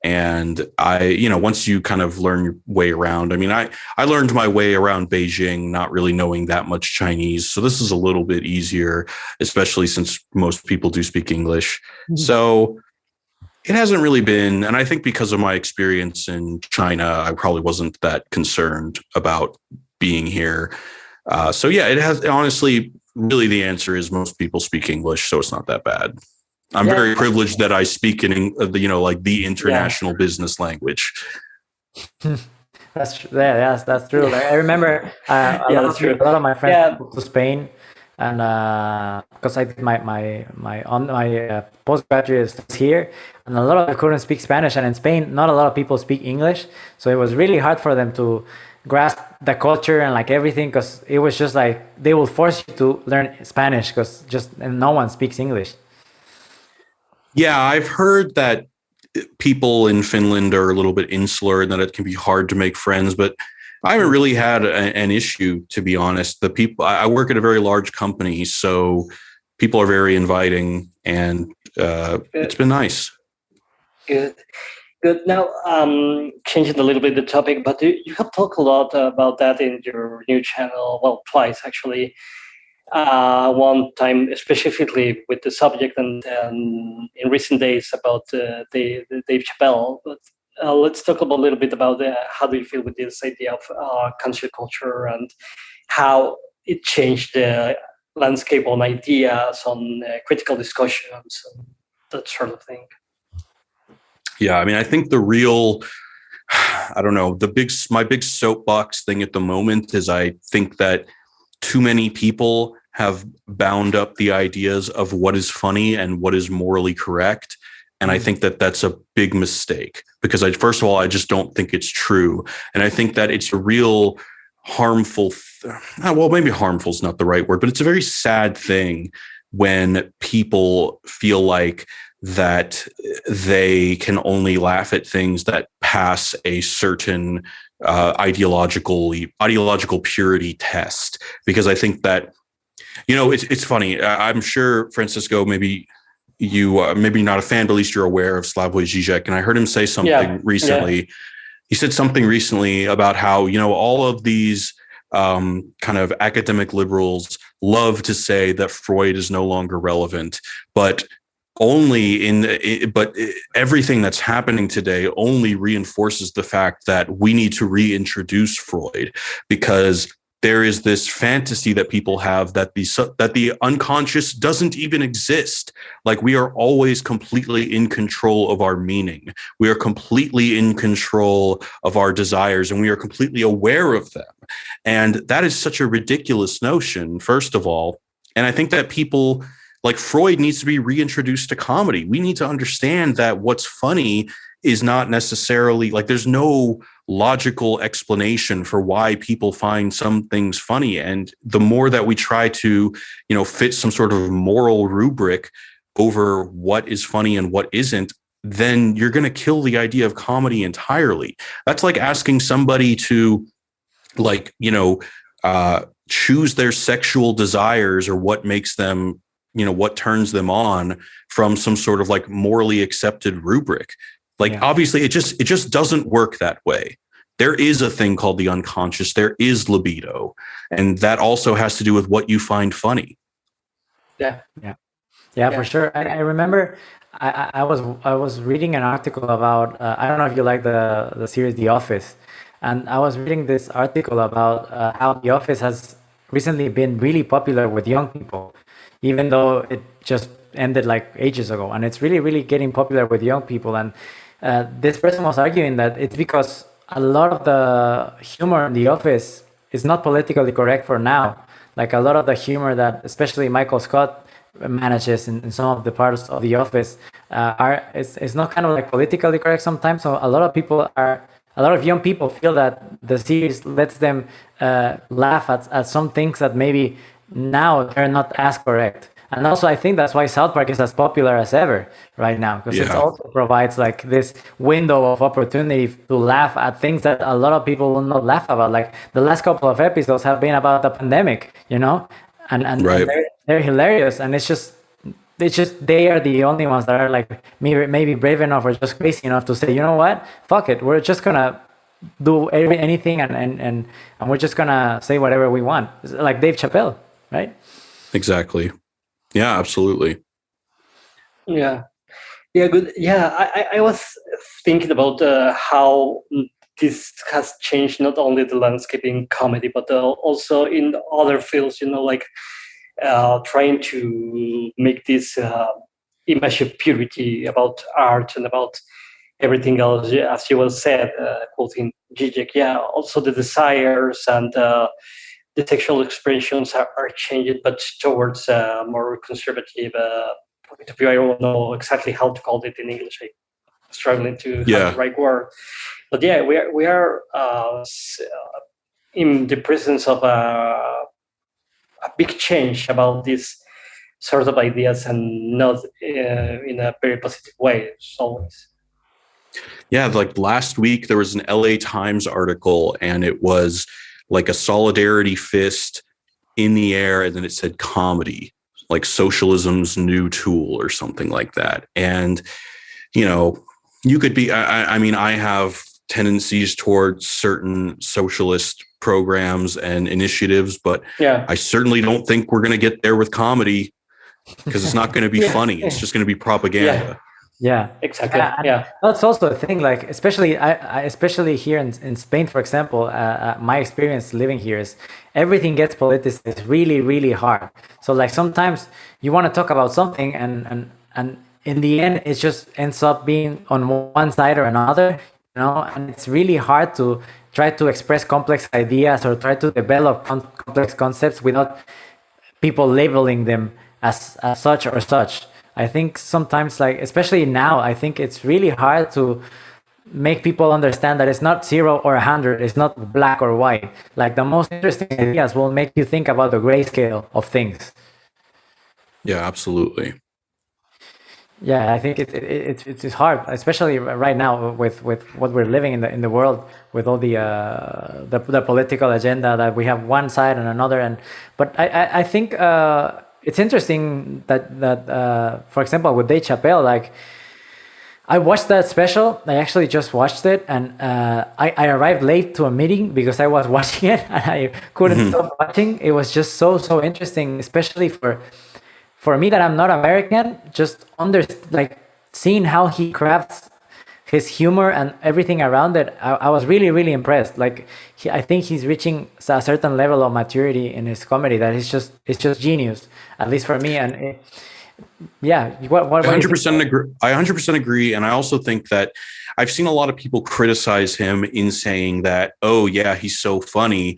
And once you kind of learn your way around, I mean, I learned my way around Beijing, not really knowing that much Chinese. So this is a little bit easier, especially since most people do speak English. Mm-hmm. So it hasn't really been, and I think because of my experience in China, I probably wasn't that concerned about being here. So yeah, it has, honestly, really the answer is most people speak English, so it's not that bad. I'm very privileged that I speak in, the international business language. That's true. That's true. Like, I remember a lot of my friends moved to Spain, and because I did my postgraduate studies here, and a lot of them couldn't speak Spanish, and in Spain, not a lot of people speak English, so it was really hard for them to grasp the culture and like everything, because it was just like they will force you to learn Spanish because no one speaks English. Yeah, I've heard that people in Finland are a little bit insular and that it can be hard to make friends, but I haven't really had an issue, to be honest. The people, I work at a very large company, so people are very inviting, and it's been nice. Good. Now, changing a little bit the topic, but you have talked a lot about that in your new channel. Well, twice actually. One time specifically with the subject, and in recent days about Dave Chappelle. But let's talk a little bit about how do you feel with this idea of cancel culture and how it changed the landscape on ideas, on critical discussions, and that sort of thing. Yeah, I mean, I think the real, I don't know, my big soapbox thing at the moment is I think that too many people have bound up the ideas of what is funny and what is morally correct. And I think that that's a big mistake because first of all, I just don't think it's true. And I think that it's a real harmful, well, maybe harmful is not the right word, but it's a very sad thing when people feel like that they can only laugh at things that pass a certain ideological purity test. Because I think that, it's funny. I'm sure, Francisco, maybe you maybe not a fan, but at least you're aware of Slavoj Žižek. And I heard him say something recently. Yeah. He said something recently about how, all of these kind of academic liberals love to say that Freud is no longer relevant, but everything that's happening today only reinforces the fact that we need to reintroduce Freud, because there is this fantasy that people have that the unconscious doesn't even exist. Like, we are always completely in control of our meaning. We are completely in control of our desires, and we are completely aware of them. And that is such a ridiculous notion, first of all. And I think that people like Freud needs to be reintroduced to comedy. We need to understand that what's funny is not necessarily like, there's no logical explanation for why people find some things funny. And the more that we try to, fit some sort of moral rubric over what is funny and what isn't, then you're going to kill the idea of comedy entirely. That's like asking somebody to choose their sexual desires or what makes them, what turns them on from some sort of like morally accepted rubric. Obviously it just doesn't work that way. There is a thing called the unconscious. There is libido. And that also has to do with what you find funny. Yeah, for sure. I remember I was reading an article about, I don't know if you like the series The Office. And I was reading this article about how The Office has recently been really popular with young people, even though it just ended like ages ago. And it's really, really getting popular with young people. And this person was arguing that it's because a lot of the humor in The Office is not politically correct for now. Like, a lot of the humor that especially Michael Scott manages in some of the parts of The Office it's not kind of like politically correct sometimes. So a lot of young people feel that the series lets them laugh at some things that maybe now they're not as correct. And also, I think that's why South Park is as popular as ever right now, because it also provides like this window of opportunity to laugh at things that a lot of people will not laugh about. Like, the last couple of episodes have been about the pandemic, and right. they're hilarious. And it's just they are the only ones that are like maybe brave enough or just crazy enough to say, you know what, fuck it, we're just gonna do anything and we're just gonna say whatever we want, like Dave Chappelle, right? Exactly. Yeah, absolutely. Yeah, good. Yeah, I was thinking about how this has changed not only the landscape in comedy, but also in other fields, like trying to make this image of purity about art and about everything else, as you well said, quoting Zizek. Yeah, also the desires and the sexual expressions are changing, but towards a more conservative point of view. I don't know exactly how to call it in English. I'm struggling to have the right word. But yeah, we are in the presence of a big change about these sort of ideas, and not in a very positive way, as always. Yeah, like last week there was an LA Times article, and it was like a solidarity fist in the air, and then it said comedy, like socialism's new tool or something like that. And, you could be, I mean, I have tendencies towards certain socialist programs and initiatives, but I certainly don't think we're going to get there with comedy, because it's not going to be funny. It's just going to be propaganda. Yeah, exactly. and Yeah, that's also a thing. Like, especially here in Spain, for example, my experience living here is everything gets politicized really, really hard. So, like, sometimes you want to talk about something, and in the end, it just ends up being on one side or another. And it's really hard to try to express complex ideas or try to develop complex concepts without people labeling them as such or such. I think sometimes, like, especially now, I think it's really hard to make people understand that it's not 0 or 100, it's not black or white. Like, the most interesting ideas will make you think about the grayscale of things. Yeah, absolutely. Yeah, I think it's hard, especially right now with what we're living in the world, with all the political agenda that we have one side and another. But I think it's interesting that for example, with Dave Chappelle, like, I watched that special. I actually just watched it, and I arrived late to a meeting because I was watching it and I couldn't stop watching. It was just so interesting, especially for me that I'm not American. Just like seeing how he crafts his humor and everything around it. I was really impressed. Like, I think he's reaching a certain level of maturity in his comedy that it's just genius, at least for me. And yeah, what 100% agree. I 100% agree, and I also think that I've seen a lot of people criticize him in saying that, oh yeah, he's so funny.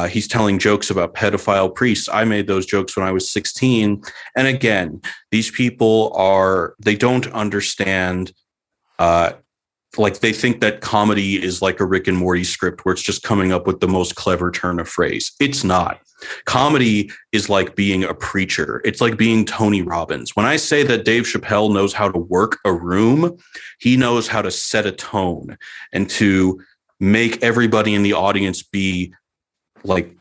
He's telling jokes about pedophile priests. I made those jokes when I was 16. And again, these people they don't understand. Like, they think that comedy is like a Rick and Morty script where it's just coming up with the most clever turn of phrase. It's not. Comedy is like being a preacher. It's like being Tony Robbins. When I say that Dave Chappelle knows how to work a room, he knows how to set a tone and to make everybody in the audience be like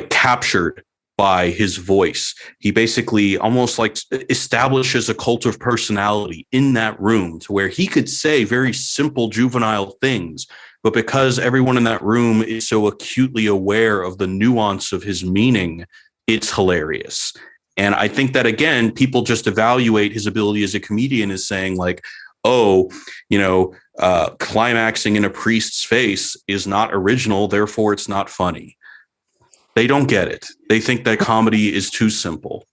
captured by his voice. He basically almost like establishes a cult of personality in that room to where he could say very simple juvenile things, but because everyone in that room is so acutely aware of the nuance of his meaning, it's hilarious. And I think that, again, people just evaluate his ability as a comedian as saying like, oh, climaxing in a priest's face is not original, therefore it's not funny. They don't get it. They think that comedy is too simple.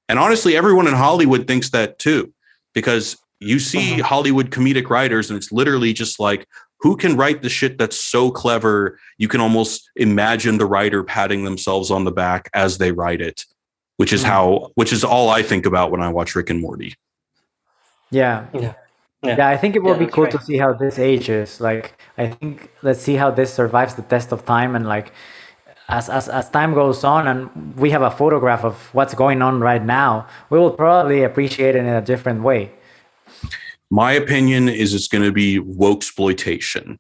And honestly, everyone in Hollywood thinks that too, because you see Hollywood comedic writers and it's literally just like, who can write the shit that's so clever? You can almost imagine the writer patting themselves on the back as they write it, which is all I think about when I watch Rick and Morty. Yeah. I think it will be cool to see how this ages. Like, I think let's see how this survives the test of time, and like, as time goes on and we have a photograph of what's going on right now, we will probably appreciate it in a different way. My opinion is it's going to be woke-sploitation.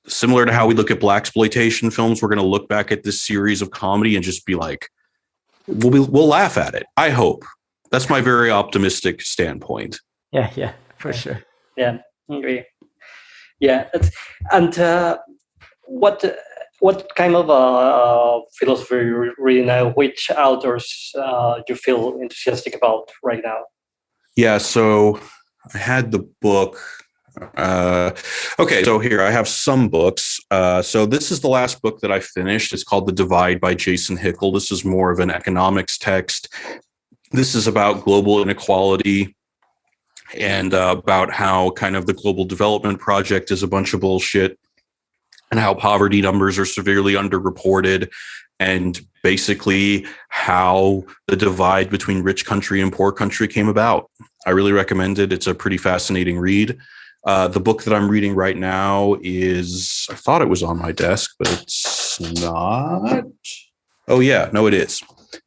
Similar to how we look at blaxploitation films, we're going to look back at this series of comedy and just be like, we'll laugh at it. I hope. That's my very optimistic standpoint. Yeah, for sure. Yeah, I agree. Yeah, and what kind of philosophy you read now? Which authors you feel enthusiastic about right now? Yeah, so I had the book. Okay, so here I have some books. So this is the last book that I finished. It's called The Divide by Jason Hickel. This is more of an economics text. This is about global inequality and about how kind of the Global Development Project is a bunch of bullshit, and how poverty numbers are severely underreported, and basically how the divide between rich country and poor country came about. I really recommend it. It's a pretty fascinating read. The book that I'm reading right now is, I thought it was on my desk, but it's not. Oh yeah, no, it is.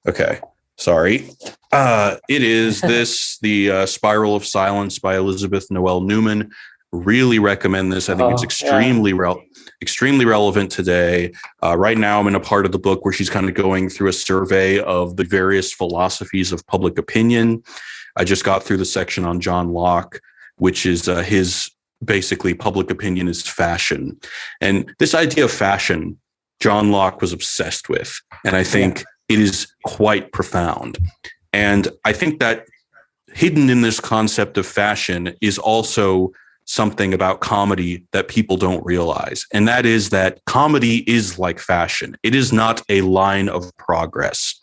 Okay, sorry. It is The Spiral of Silence by Elizabeth Noel Newman. Really recommend this. I think it's extremely relevant today. Right now, I'm in a part of the book where she's kind of going through a survey of the various philosophies of public opinion. I just got through the section on John Locke, which is his basically public opinion is fashion. And this idea of fashion, John Locke was obsessed with. And I think it is quite profound. And I think that hidden in this concept of fashion is also something about comedy that people don't realize. And that is that comedy is like fashion. It is not a line of progress.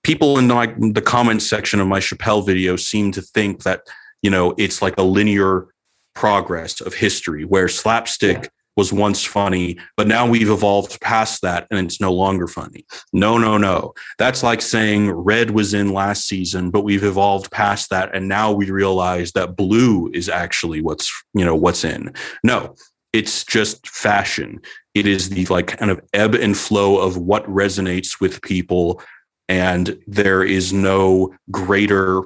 People in the comments section of my Chappelle video seem to think that, it's like a linear progress of history where slapstick was once funny, but now we've evolved past that and it's no longer funny. No. That's like saying red was in last season, but we've evolved past that. And now we realize that blue is actually what's in. No, it's just fashion. It is the like kind of ebb and flow of what resonates with people. And there is no greater,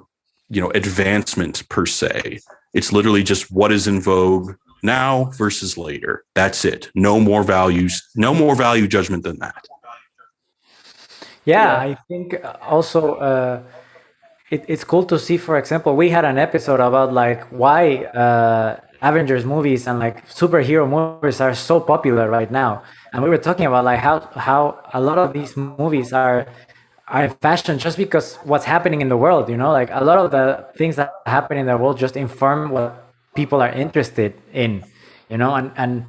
advancement per se. It's literally just what is in vogue now versus later. That's it. No more value judgment than that. Yeah, I think also it's cool to see, for example, we had an episode about like why Avengers movies and like superhero movies are so popular right now. And we were talking about like how a lot of these movies are fashion just because what's happening in the world, like a lot of the things that happen in the world just inform what people are interested in, and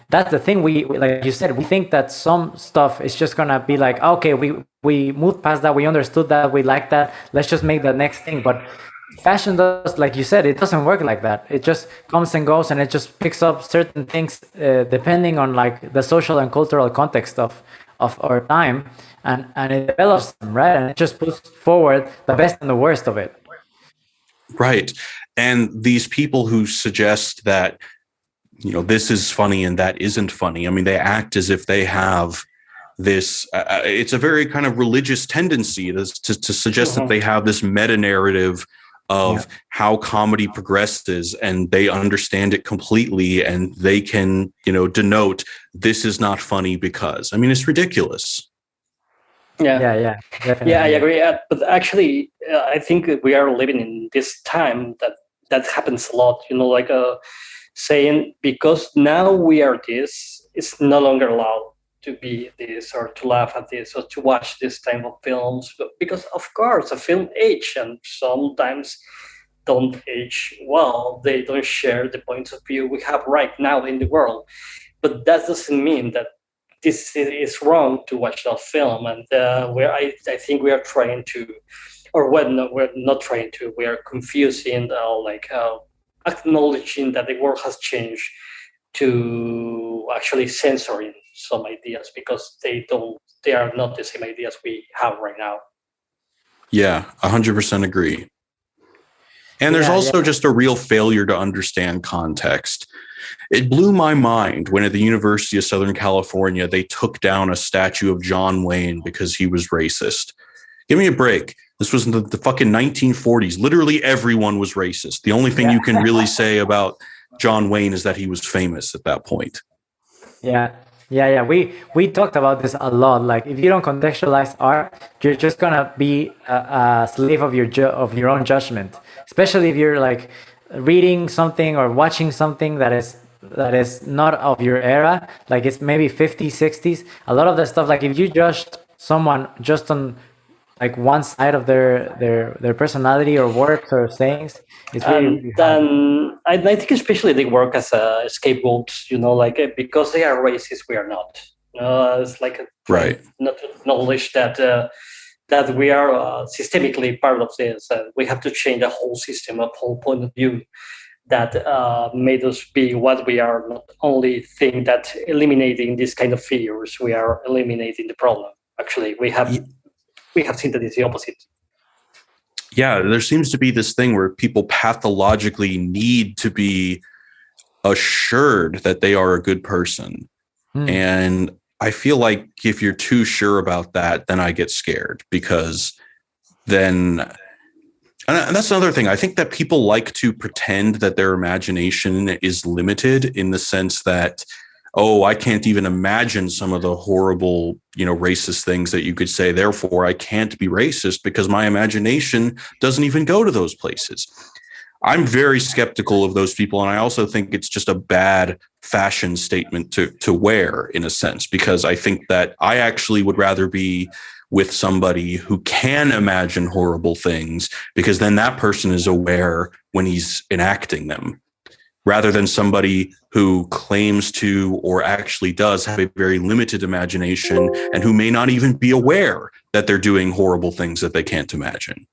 that's the thing. We like you said, we think that some stuff is just gonna be like, okay, we moved past that, we understood that, we like that, let's just make the next thing. But fashion does, like you said, it doesn't work like that. It just comes and goes, and it just picks up certain things depending on like the social and cultural context of our time, and it develops them, right? And it just puts forward the best and the worst of it. Right. And these people who suggest that, this is funny and that isn't funny, I mean, they act as if they have this, it's a very kind of religious tendency to suggest that they have this meta narrative of how comedy progresses, and they understand it completely, and they can, denote this is not funny because, I mean, it's ridiculous. Yeah, definitely. Yeah, I agree. But actually, I think we are living in this time that happens a lot, like saying because now we are this, it's no longer allowed to be this or to laugh at this or to watch this type of films, because of course a film age and sometimes don't age well. They don't share the points of view we have right now in the world. But that doesn't mean that this is wrong to watch that film. And I think we are trying to, or when we're not trying to, we are confusing acknowledging that the world has changed to actually censoring some ideas because they are not the same ideas we have right now. Yeah, 100% agree. And there's also just a real failure to understand context. It blew my mind when at the University of Southern California, they took down a statue of John Wayne because he was racist. Give me a break. This was in the fucking 1940s. Literally everyone was racist. The only thing you can really say about John Wayne is that he was famous at that point. Yeah. We talked about this a lot. Like, if you don't contextualize art, you're just gonna be a slave of your own judgment. Especially if you're like reading something or watching something that is not of your era, like it's maybe 50s, 60s. A lot of the stuff, like if you judged someone just on like one side of their personality or works or sayings, it's really then I think especially they work as a scapegoat, because they are racist, we are not. It's like not to acknowledge that we are systemically part of this. We have to change the whole system, a whole point of view that made us be what we are. Not only think that eliminating these kind of figures, we are eliminating the problem. Actually, we have seen that it's the opposite. Yeah, there seems to be this thing where people pathologically need to be assured that they are a good person. And I feel like if you're too sure about that, then I get scared, because then, and that's another thing. I think that people like to pretend that their imagination is limited in the sense that, oh, I can't even imagine some of the horrible, racist things that you could say. Therefore, I can't be racist because my imagination doesn't even go to those places. I'm very skeptical of those people. And I also think it's just a bad fashion statement to wear in a sense, because I think that I actually would rather be with somebody who can imagine horrible things, because then that person is aware when he's enacting them, rather than somebody who claims to or actually does have a very limited imagination and who may not even be aware that they're doing horrible things that they can't imagine.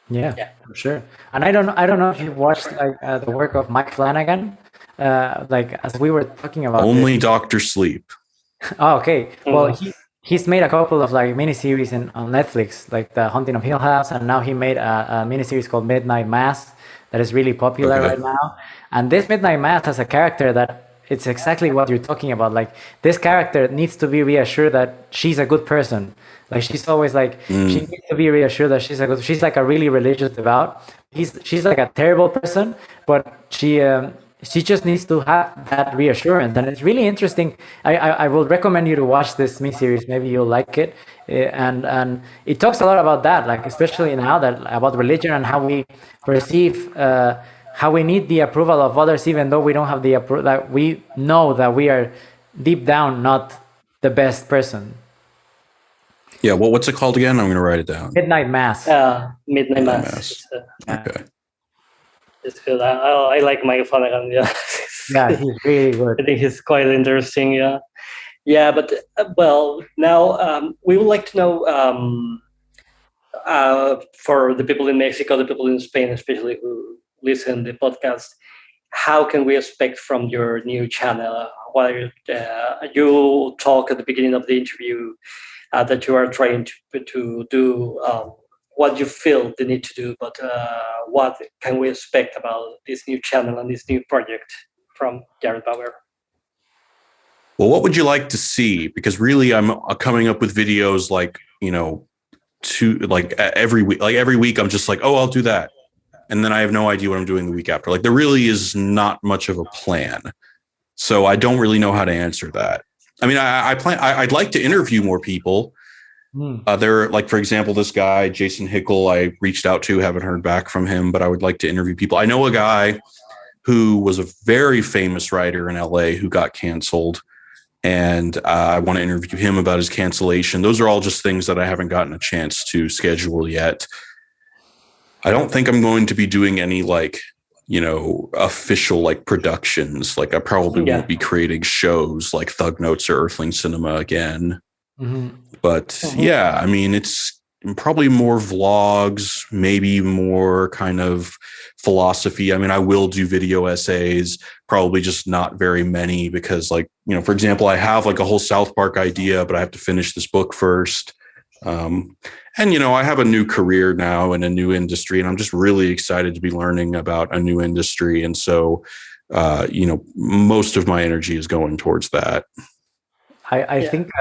Yeah, for sure. And I don't know if you've watched the work of Mike Flanagan, as we were talking about. Only Dr. Sleep. Oh, okay. Well, he's made a couple of miniseries on Netflix, like The Haunting of Hill House, and now he made a miniseries called Midnight Mass that is really popular right now. And this Midnight Mass has a character that it's exactly what you're talking about. Like, this character needs to be reassured that she's a good person. Like, she's always like, she needs to be reassured that she's like a really religious devout. She's like a terrible person, but she just needs to have that reassurance. And it's really interesting. I will recommend you to watch this miniseries. Maybe you'll like it. And it talks a lot about that, like especially now about religion and how we perceive, how we need the approval of others, even though we don't have the approval, that we know that we are deep down not the best person. Yeah, well, what's it called again? I'm going to write it down. Midnight Mass. Midnight Mass. Okay. It's good. I like Mike Flanagan. Yeah. Yeah, he's really good. I think he's quite interesting. Yeah. Yeah, but now we would like to know for the people in Mexico, the people in Spain, especially who listen to the podcast, how can we expect from your new channel? While you talk at the beginning of the interview that you are trying to do what you feel the need to do, but what can we expect about this new channel and this new project from Jared Bauer? Well, what would you like to see? Because really, I'm coming up with videos every week. Like every week, I'm just like, oh, I'll do that, and then I have no idea what I'm doing the week after. Like there really is not much of a plan, so I don't really know how to answer that. I mean, I'd like to interview more people. There, like for example, this guy Jason Hickel, I reached out to, haven't heard back from him, but I would like to interview people. I know a guy who was a very famous writer in LA who got canceled, and I want to interview him about his cancellation. Those are all just things that I haven't gotten a chance to schedule yet. I don't think I'm going to be doing any official productions. Like I probably won't be creating shows like Thug Notes or Earthling Cinema again. But yeah, I mean, it's probably more vlogs, maybe more kind of philosophy. I mean, I will do video essays, probably just not very many because for example, I have a whole South Park idea, but I have to finish this book first. And I have a new career now in a new industry, and I'm just really excited to be learning about a new industry. And so, most of my energy is going towards that. I think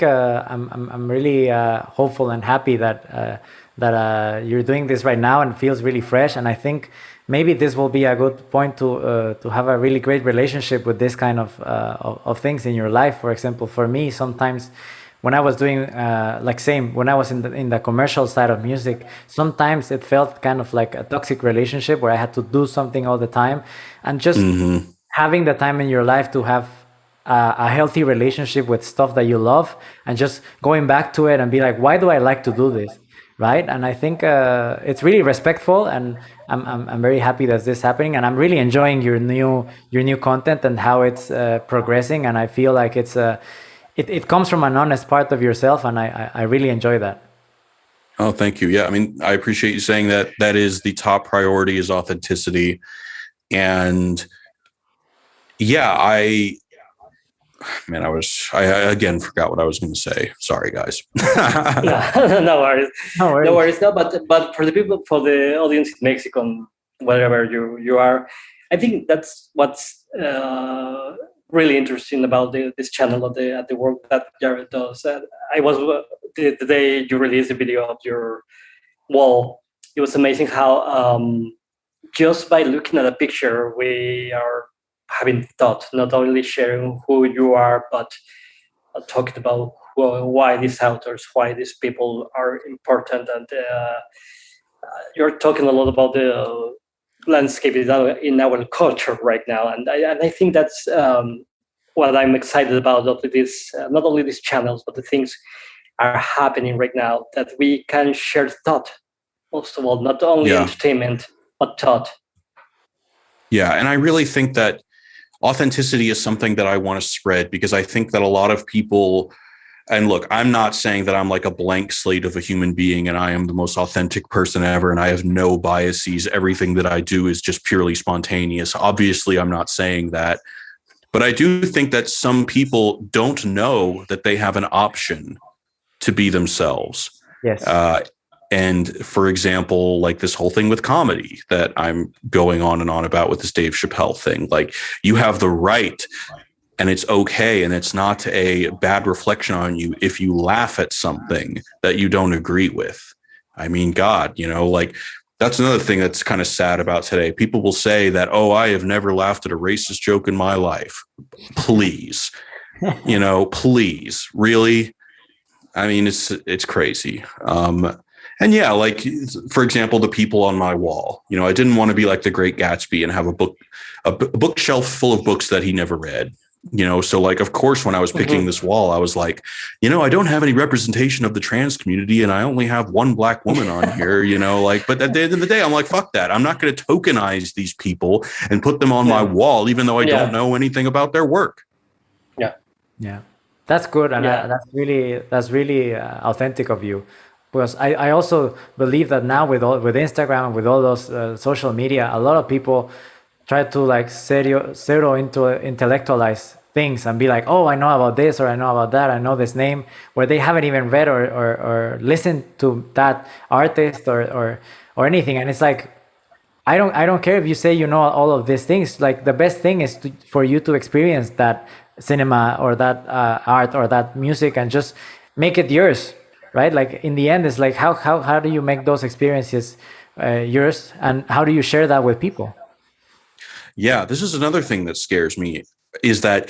I'm really hopeful and happy that you're doing this right now and it feels really fresh. And I think maybe this will be a good point to have a really great relationship with this kind of things in your life. For example, for me, sometimes when I was doing when I was in the commercial side of music, sometimes it felt kind of like a toxic relationship where I had to do something all the time, and just having the time in your life to have a healthy relationship with stuff that you love, and just going back to it and be like, why do I like to do this, right? And I think it's really respectful, and I'm very happy that this is happening, and I'm really enjoying your new content and how it's progressing, and I feel like it comes from an honest part of yourself, and I really enjoy that. Oh, thank you. Yeah, I mean, I appreciate you saying that. That is the top priority, is authenticity. And yeah, I again forgot what I was going to say. Sorry, guys. No worries. No, but for the audience in Mexico, wherever you are, I think that's what's really interesting about this channel, the work that Jared does. I was the day you released the video of your wall. It was amazing how just by looking at a picture, we are having thought, not only sharing who you are, but talking about why these authors, why these people are important. And you're talking a lot about the landscape in our culture right now. And I think that's what I'm excited about of this, not only these channels, but the things are happening right now, that we can share thought, most of all, not only entertainment, but thought. Yeah, and I really think that authenticity is something that I want to spread, because I think that a lot of people, and look, I'm not saying that I'm like a blank slate of a human being and I am the most authentic person ever and I have no biases. Everything that I do is just purely spontaneous. Obviously, I'm not saying that. But I do think that some people don't know that they have an option to be themselves. Yes. And for example, like this whole thing with comedy that I'm going on and on about with this Dave Chappelle thing, like you have the right, and it's okay, and it's not a bad reflection on you if you laugh at something that you don't agree with. I mean, God, like that's another thing that's kind of sad about today. People will say that, oh, I have never laughed at a racist joke in my life. Please, please, really? I mean, it's crazy. And yeah, like, for example, the people on my wall, I didn't want to be like the Great Gatsby and have a bookshelf full of books that he never read. So like, of course, when I was picking this wall, I was like, I don't have any representation of the trans community and I only have one Black woman on here, but at the end of the day, I'm like, fuck that. I'm not going to tokenize these people and put them on my wall, even though I don't know anything about their work. Yeah. Yeah. That's good. And that's really authentic of you. Because I also believe that now with Instagram and with all those social media, a lot of people try to like zero into intellectualize things and be like, oh, I know about this, or I know about that, I know this name, where they haven't even read or listened to that artist or anything. And it's like, I don't care if you say you know all of these things. Like the best thing is for you to experience that cinema or that art or that music and just make it yours, right? Like in the end, it's like how do you make those experiences yours, and how do you share that with people? Yeah, this is another thing that scares me, is that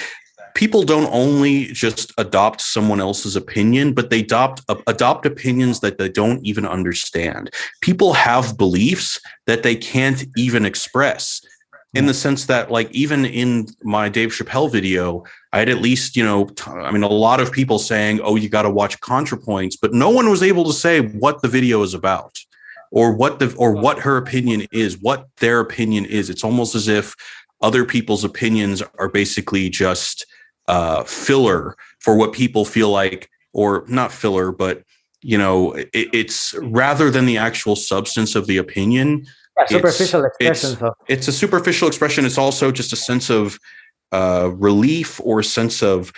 people don't only just adopt someone else's opinion, but they adopt opinions that they don't even understand. People have beliefs that they can't even express, in the sense that, like, even in my Dave Chappelle video, I had at least, a lot of people saying, oh, you got to watch ContraPoints, but no one was able to say what the video is about. Or what her opinion is, what their opinion is. It's almost as if other people's opinions are basically just filler for what people feel like, or not filler, but it's rather than the actual substance of the opinion. Superficial expression. It's a superficial expression. It's also just a sense of relief, or a sense of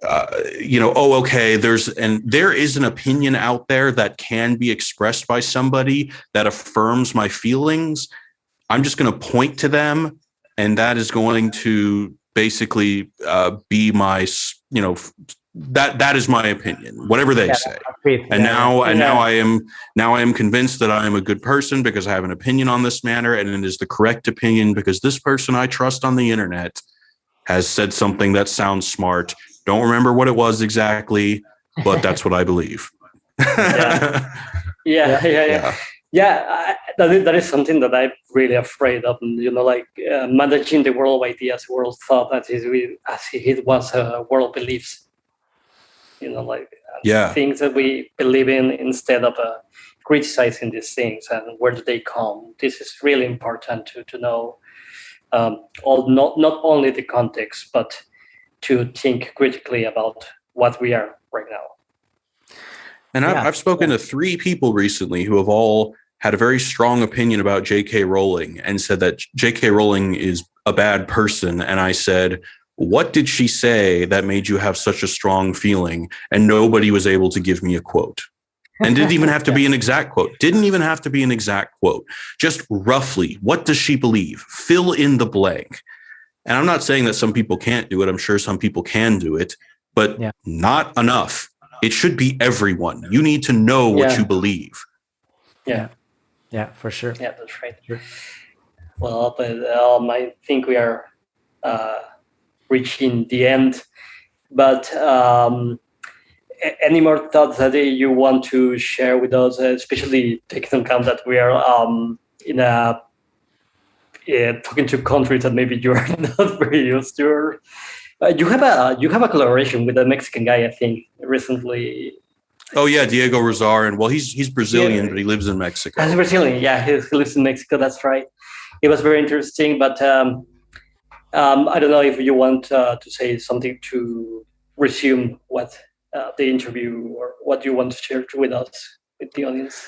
oh, okay, there is an opinion out there that can be expressed by somebody that affirms my feelings. I'm just going to point to them, and that is going to basically be my, that is my opinion, whatever they say. Now I am convinced that I am a good person because I have an opinion on this matter, and it is the correct opinion because this person I trust on the internet has said something that sounds smart. Don't remember what it was exactly, but that's what I believe. Yeah. That is something that I'm really afraid of. Managing the world of ideas, world thought, as it was world beliefs. Things that we believe in, instead of criticizing these things and where do they come. This is really important to know. Not only the context, but to think critically about what we are right now. And I've spoken to 3 people recently who have all had a very strong opinion about J.K. Rowling and said that J.K. Rowling is a bad person. And I said, what did she say that made you have such a strong feeling? And nobody was able to give me a quote. And didn't even have to be an exact quote. Just roughly, what does she believe? Fill in the blank. And I'm not saying that some people can't do it. I'm sure some people can do it, but not enough. It should be everyone. You need to know what you believe. Yeah, for sure. Yeah, that's right. Sure. Well, but I think we are reaching the end. But any more thoughts that you want to share with us, especially taking into account that we are talking to countries that maybe you are not very used to? You have a collaboration with a Mexican guy, I think, recently. Oh yeah, Diego Rosar, and well, he's Brazilian, but he lives in Mexico. He's Brazilian, yeah. He lives in Mexico. That's right. It was very interesting, but I don't know if you want to say something to resume what the interview or what you want to share with us, with the audience.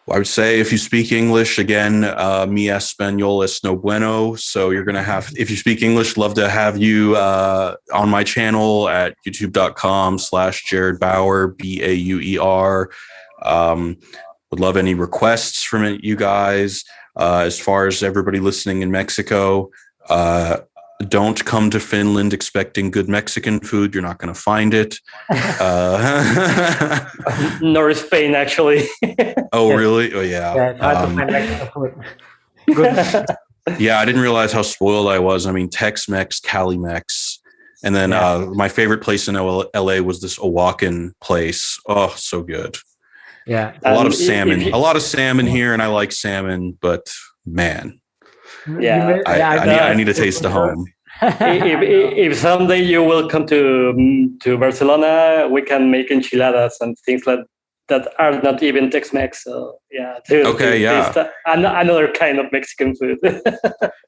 I would say if you speak English, again, mi español es no bueno. So you're going to have, if you speak English, love to have you on my channel at youtube.com/Jared Bauer, Bauer. Would love any requests from you guys. As far as everybody listening in Mexico, don't come to Finland expecting good Mexican food. You're not going to find it. Nor Spain, actually. Oh, really? Oh, yeah. Yeah, it's hard to find Mexican food. Good. Yeah, I didn't realize how spoiled I was. I mean, Tex-Mex, Cali-Mex. And then my favorite place in LA was this Oaxacan place. Oh, so good. Yeah. A lot of salmon. A lot of salmon here, and I like salmon, but man. Yeah, I need a taste of home. if someday you will come to Barcelona, we can make enchiladas and things like that are not even Tex-Mex. So yeah, another kind of Mexican food.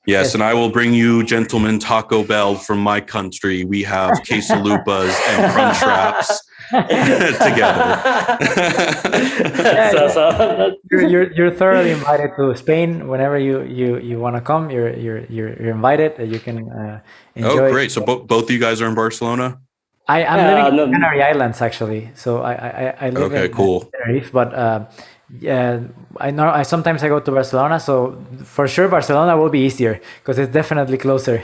Yes, and I will bring you, gentlemen, Taco Bell from my country. We have quesalupas and crunch wraps together. You're thoroughly invited to Spain whenever you want to come. You're invited. You can enjoy. Oh, great! So both of you guys are in Barcelona. I'm living in Canary Islands actually. So I live in Tenerife, but I sometimes I go to Barcelona. So for sure Barcelona will be easier because it's definitely closer.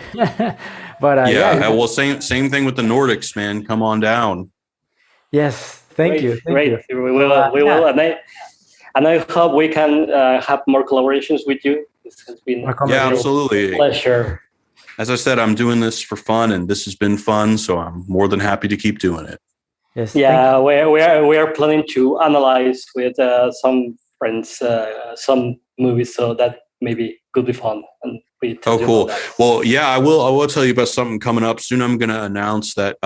But well, same thing with the Nordics, man. Come on down. Yes, thank you. We will, and I hope we can have more collaborations with you. This has been absolutely a pleasure. As I said, I'm doing this for fun, and this has been fun, so I'm more than happy to keep doing it. Yes. Yeah, we are planning to analyze with some friends some movies, so that maybe could be fun. And cool. Well, yeah, I will tell you about something coming up soon. I'm going to announce that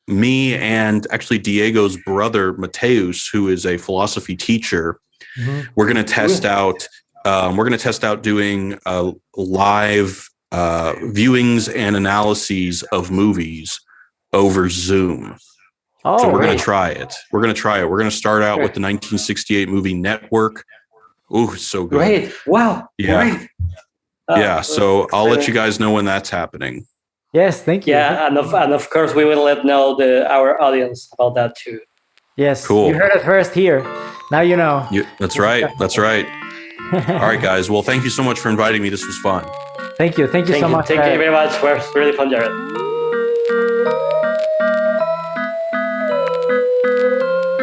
me and actually Diego's brother Mateus, who is a philosophy teacher, we're going to test out. We're going to test out doing live viewings and analyses of movies over Zoom. So we're going to try it. We're going to start out with the 1968 movie Network. Ooh, so good. Great. Wow. Yeah. Great. So I'll let you guys know when that's happening. Yes, thank you. Yeah, and of course we will let know our audience about that too. Yes. Cool. You heard it first here. Now you know. That's right. That's right. All right, guys. Well, thank you so much for inviting me. This was fun. Thank you so much. Thank you very much. It was really fun, Jared.